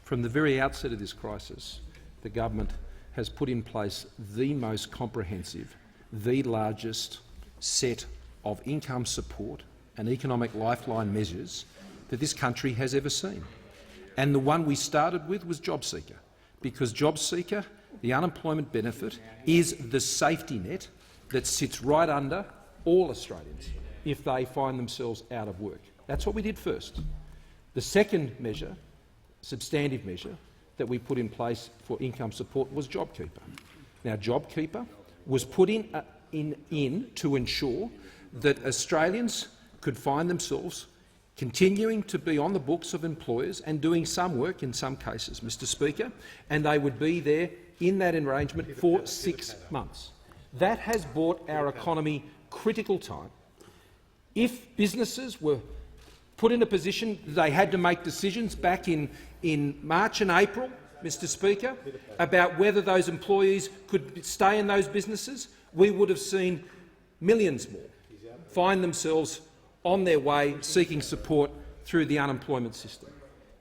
From the very outset of this crisis, the government has put in place the most comprehensive, the largest set of income support and economic lifeline measures that this country has ever seen. And the one we started with was JobSeeker, because JobSeeker, the unemployment benefit, is the safety net that sits right under all Australians if they find themselves out of work. That's what we did first. The second measure, substantive measure, that we put in place for income support was JobKeeper. Now, JobKeeper was put in to ensure that Australians could find themselves continuing to be on the books of employers and doing some work in some cases, Mr. Speaker, and they would be there in that arrangement for 6 months. That has bought our economy critical time. If businesses were put in a position they had to make decisions back in March and April, Mr. Speaker, about whether those employees could stay in those businesses, we would have seen millions more find themselves on their way seeking support through the unemployment system.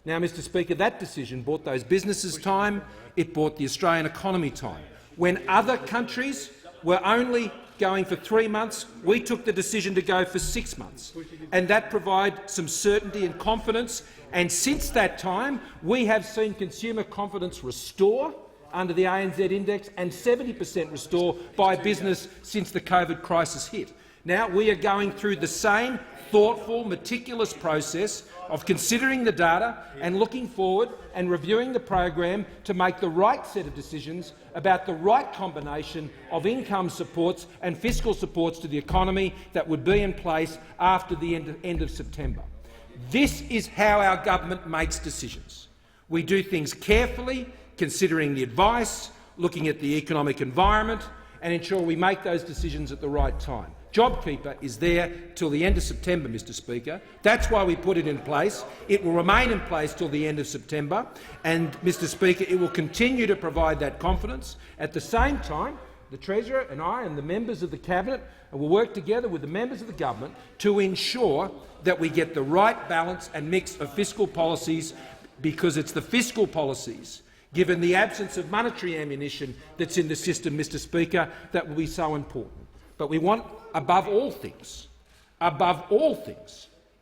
Now, Mr. Speaker, that decision bought those businesses time, it bought the Australian economy time. When other countries were only going for 3 months, we took the decision to go for 6 months, and that provided some certainty and confidence. And since that time, we have seen consumer confidence restore under the ANZ index and 70% restore by business since the COVID crisis hit. Now we are going through the same thoughtful, meticulous process of considering the data and looking forward and reviewing the program to make the right set of decisions about the right combination of income supports and fiscal supports to the economy that would be in place after the end of September. This is how our government makes decisions. We do things carefully, considering the advice, looking at the economic environment, and ensure we make those decisions at the right time. JobKeeper is there till the end of September, Mr Speaker. That's why we put it in place. It will remain in place till the end of September, and, Mr Speaker, it will continue to provide that confidence. At the same time, the Treasurer and I and the members of the Cabinet will work together with the members of the government to ensure that we get the right balance and mix of fiscal policies, because it's the fiscal policies, given the absence of monetary ammunition that's in the system, Mr Speaker, that will be so important. But we want, above all things,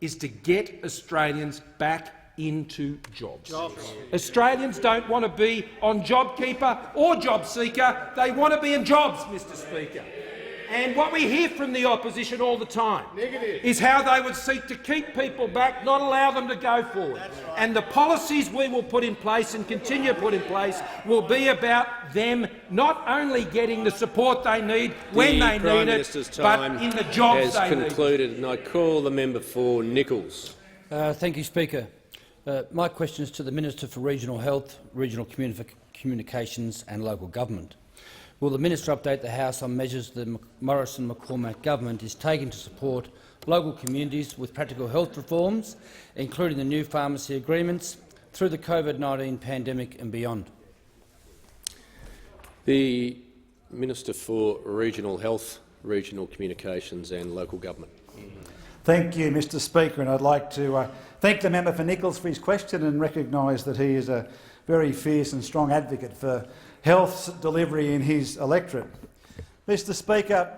is to get Australians back into jobs. Australians don't want to be on JobKeeper or JobSeeker. They want to be in jobs, Mr Speaker. And what we hear from the opposition all the time is how they would seek to keep people back, not allow them to go forward. Right. And the policies we will put in place and continue to put in place will be about them not only getting the support they need when they need it, but in the jobs they need. Has concluded, and I call the member for Nichols. Thank you, Speaker. My question is to the Minister for Regional Health, Regional Communications and Local Government. Will the Minister update the House on measures the Morrison-McCormack government is taking to support local communities with practical health reforms, including the new pharmacy agreements, through the COVID-19 pandemic and beyond? The Minister for Regional Health, Regional Communications and Local Government. Thank you, Mr Speaker, and I'd like to thank the member for Nichols for his question and recognise that he is a very fierce and strong advocate for health delivery in his electorate. Mr Speaker,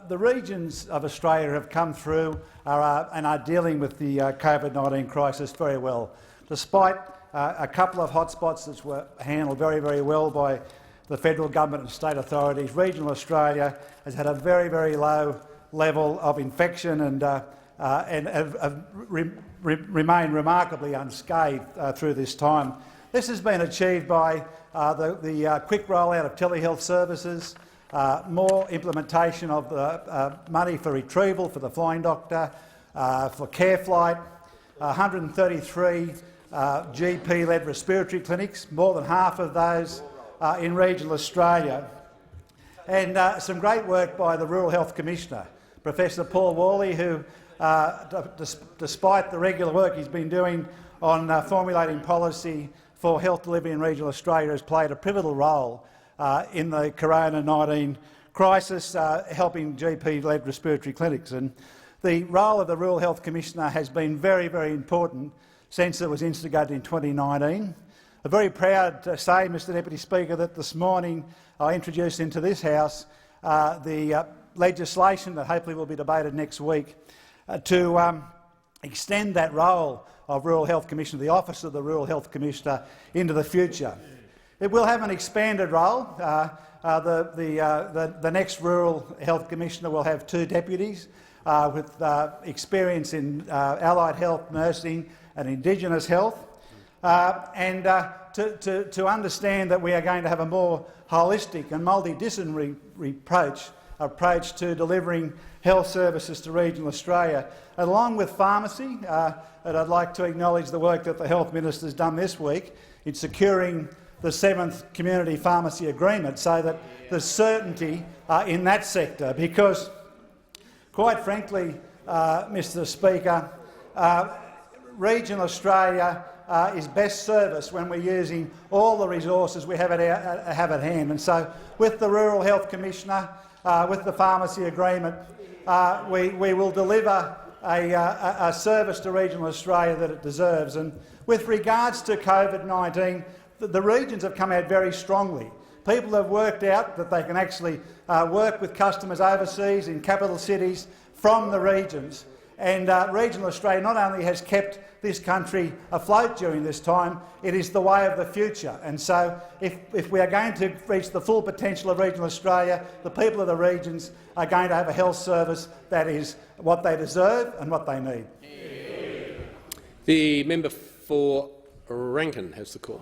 the regions of Australia have come through and are dealing with the COVID-19 crisis very well. Despite a couple of hotspots that were handled very, very well by the federal government and state authorities, regional Australia has had a very, very low level of infection and remained remarkably unscathed through this time. This has been achieved by the quick rollout of telehealth services, more implementation of the money for retrieval for the flying doctor, for CareFlight, 133 GP-led respiratory clinics, more than half of those in regional Australia, and some great work by the Rural Health Commissioner, Professor Paul Worley, who, despite the regular work he's been doing on formulating policy for health delivery in regional Australia, has played a pivotal role in the Corona-19 crisis, helping GP-led respiratory clinics. And the role of the Rural Health Commissioner has been very, very important since it was instigated in 2019. I'm very proud to say, Mr Deputy Speaker, that this morning I introduced into this House the legislation that hopefully will be debated next week to extend that role of Rural Health Commissioner, the Office of the Rural Health Commissioner, into the future. It will have an expanded role. The next Rural Health Commissioner will have 2 deputies with experience in allied health, nursing and Indigenous health, and to understand that we are going to have a more holistic and multidisciplinary approach to delivering health services to regional Australia, along with pharmacy. And I'd like to acknowledge the work that the Health Minister has done this week in securing the 7th Community Pharmacy Agreement, so that there's certainty in that sector, because, quite frankly, Mr Speaker, regional Australia is best serviced when we're using all the resources we have at hand. And so, with the Rural Health Commissioner, with the pharmacy agreement, we will deliver a service to regional Australia that it deserves. And with regards to COVID-19, the regions have come out very strongly. People have worked out that they can actually work with customers overseas in capital cities from the regions, And regional Australia not only has kept this country afloat during this time, it is the way of the future. And so if we are going to reach the full potential of regional Australia, the people of the regions are going to have a health service that is what they deserve and what they need. The member for Rankin has the call.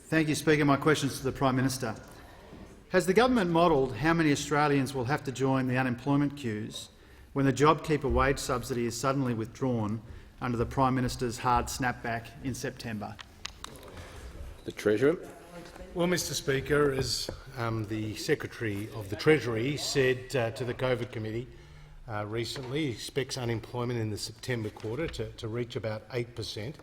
Thank you, Speaker. My question is to the Prime Minister. Has the government modelled how many Australians will have to join the unemployment queues when the JobKeeper wage subsidy is suddenly withdrawn under the Prime Minister's hard snapback in September? The Treasurer. Well, Mr Speaker, as the Secretary of the Treasury said to the COVID Committee recently, he expects unemployment in the September quarter to reach about 8%.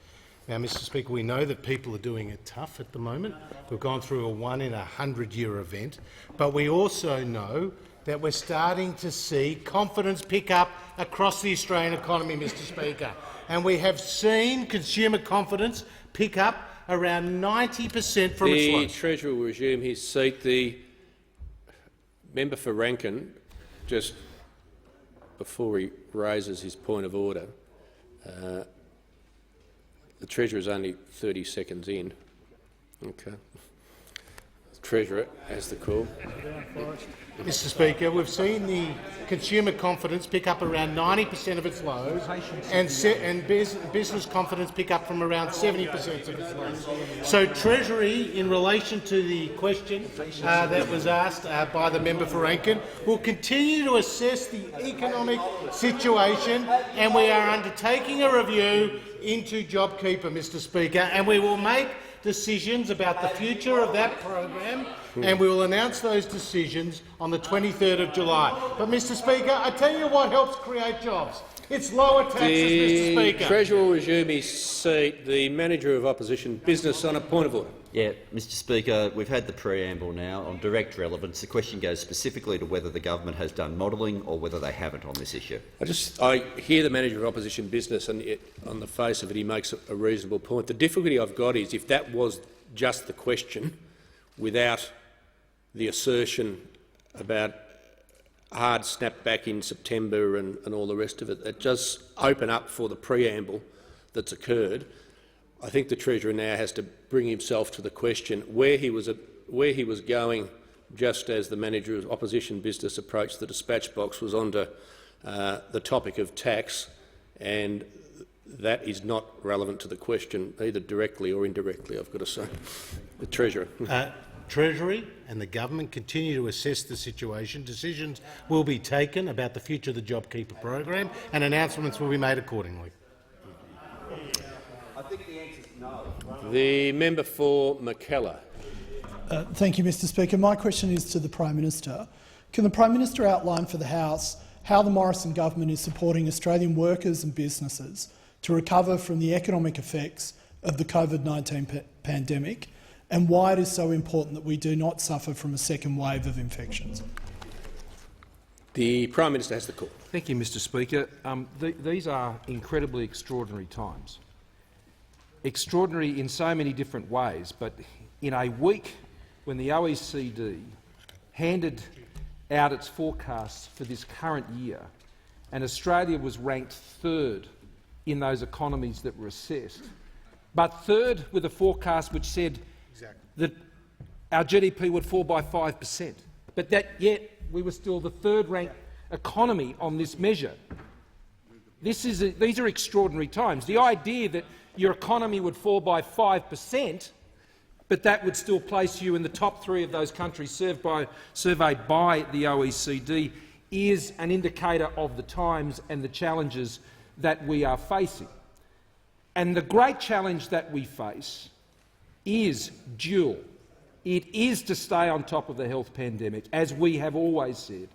Now, Mr Speaker, we know that people are doing it tough at the moment. We've gone through a 1-in-100-year event, but we also know that we're starting to see confidence pick up across the Australian economy, Mr Speaker. And we have seen consumer confidence pick up around 90% from its lows. The Treasurer will resume his seat. The member for Rankin, just before he raises his point of order, the Treasurer is only 30 seconds in. Okay. The Treasurer has the call. Mr Speaker, we've seen the consumer confidence pick up around 90% of its lows and business confidence pick up from around 70% of its lows. So Treasury, in relation to the question that was asked by the member for Rankin, will continue to assess the economic situation, and we are undertaking a review into JobKeeper, Mr Speaker, and we will make decisions about the future of that program, and we will announce those decisions on the 23rd of July. But, Mr Speaker, I tell you what helps create jobs. It's lower taxes, Mr Speaker. The Treasurer will resume his seat. The Manager of Opposition Business on a point of order. Yeah, Mr Speaker, we've had the preamble now on direct relevance. The question goes specifically to whether the government has done modelling or whether they haven't on this issue. I hear the Manager of Opposition Business, and on the face of it he makes a reasonable point. The difficulty I've got is if that was just the question without the assertion about hard snapback in September and all the rest of it, it does open up for the preamble that's occurred. I think the Treasurer now has to bring himself to the question where he was going just as the Manager of Opposition Business approached the dispatch box was onto the topic of tax, and that is not relevant to the question either directly or indirectly, I've got to say. The Treasurer. Treasury and the government continue to assess the situation. Decisions will be taken about the future of the JobKeeper program, and announcements will be made accordingly. I think the answer is no. The member for McKellar. Thank you, Mr Speaker. My question is to the Prime Minister. Can the Prime Minister outline for the House how the Morrison government is supporting Australian workers and businesses to recover from the economic effects of the COVID-19 pandemic, and why it is so important that we do not suffer from a second wave of infections? The Prime Minister has the call. Thank you, Mr Speaker. These are incredibly extraordinary times. Extraordinary in so many different ways, but in a week when the OECD handed out its forecasts for this current year, and Australia was ranked third in those economies that were assessed, but third with a forecast which said that our GDP would fall by 5%, but that yet we were still the third-ranked economy on this measure. These are extraordinary times. The idea that your economy would fall by 5%, but that would still place you in the top 3 of those countries surveyed by the OECD is an indicator of the times and the challenges that we are facing. And the great challenge that we face is dual. It is to stay on top of the health pandemic, as we have always said,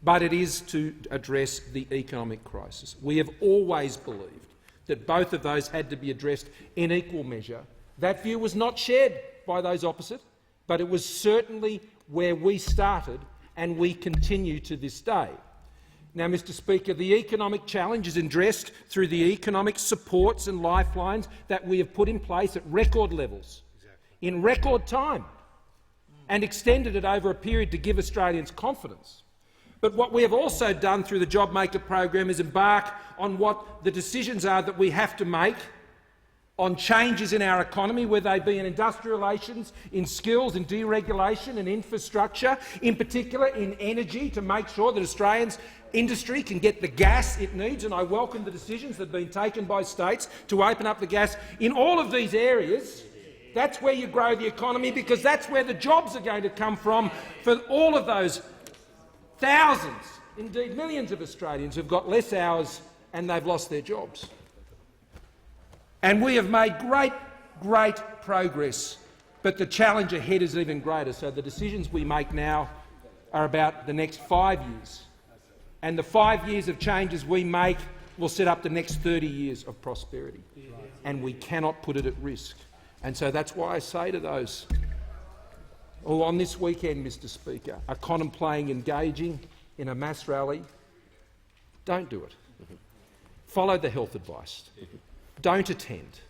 but it is to address the economic crisis. We have always believed that both of those had to be addressed in equal measure. That view was not shared by those opposite, but it was certainly where we started and we continue to this day. Now, Mr Speaker, the economic challenge is addressed through the economic supports and lifelines that we have put in place at record levels, in record time, and extended it over a period to give Australians confidence. But what we have also done through the JobMaker program is embark on what the decisions are that we have to make on changes in our economy, whether they be in industrial relations, in skills, in deregulation and infrastructure, in particular in energy, to make sure that Australians' industry can get the gas it needs. And I welcome the decisions that have been taken by states to open up the gas in all of these areas. That's where you grow the economy, because that's where the jobs are going to come from for all of those thousands, indeed millions of Australians who've got less hours and they've lost their jobs. And we have made great progress, but the challenge ahead is even greater. So the decisions we make now are about the next 5 years, and the 5 years of changes we make will set up the next 30 years of prosperity, and we cannot put it at risk. And so that's why I say to those who on this weekend, Mr Speaker, are contemplating engaging in a mass rally, don't do it. Follow the health advice. Don't attend.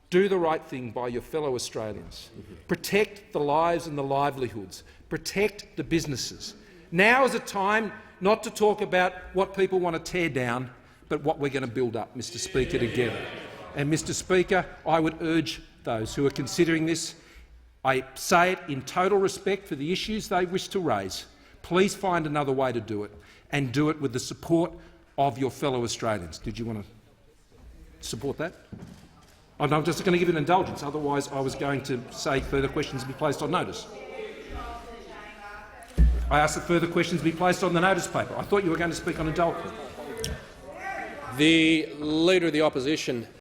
Do the right thing by your fellow Australians. Protect the lives and the livelihoods. Protect the businesses. Now is a time not to talk about what people want to tear down, but what we're going to build up, Mr Speaker, together. And, Mr Speaker, I would urge those who are considering this, I say it in total respect for the issues they wish to raise, please find another way to do it, and do it with the support of your fellow Australians. Did you want to support that? I'm just going to give an indulgence, otherwise I was going to say further questions be placed on notice. I asked that further questions be placed on the notice paper. I thought you were going to speak on indulgence. The Leader of the Opposition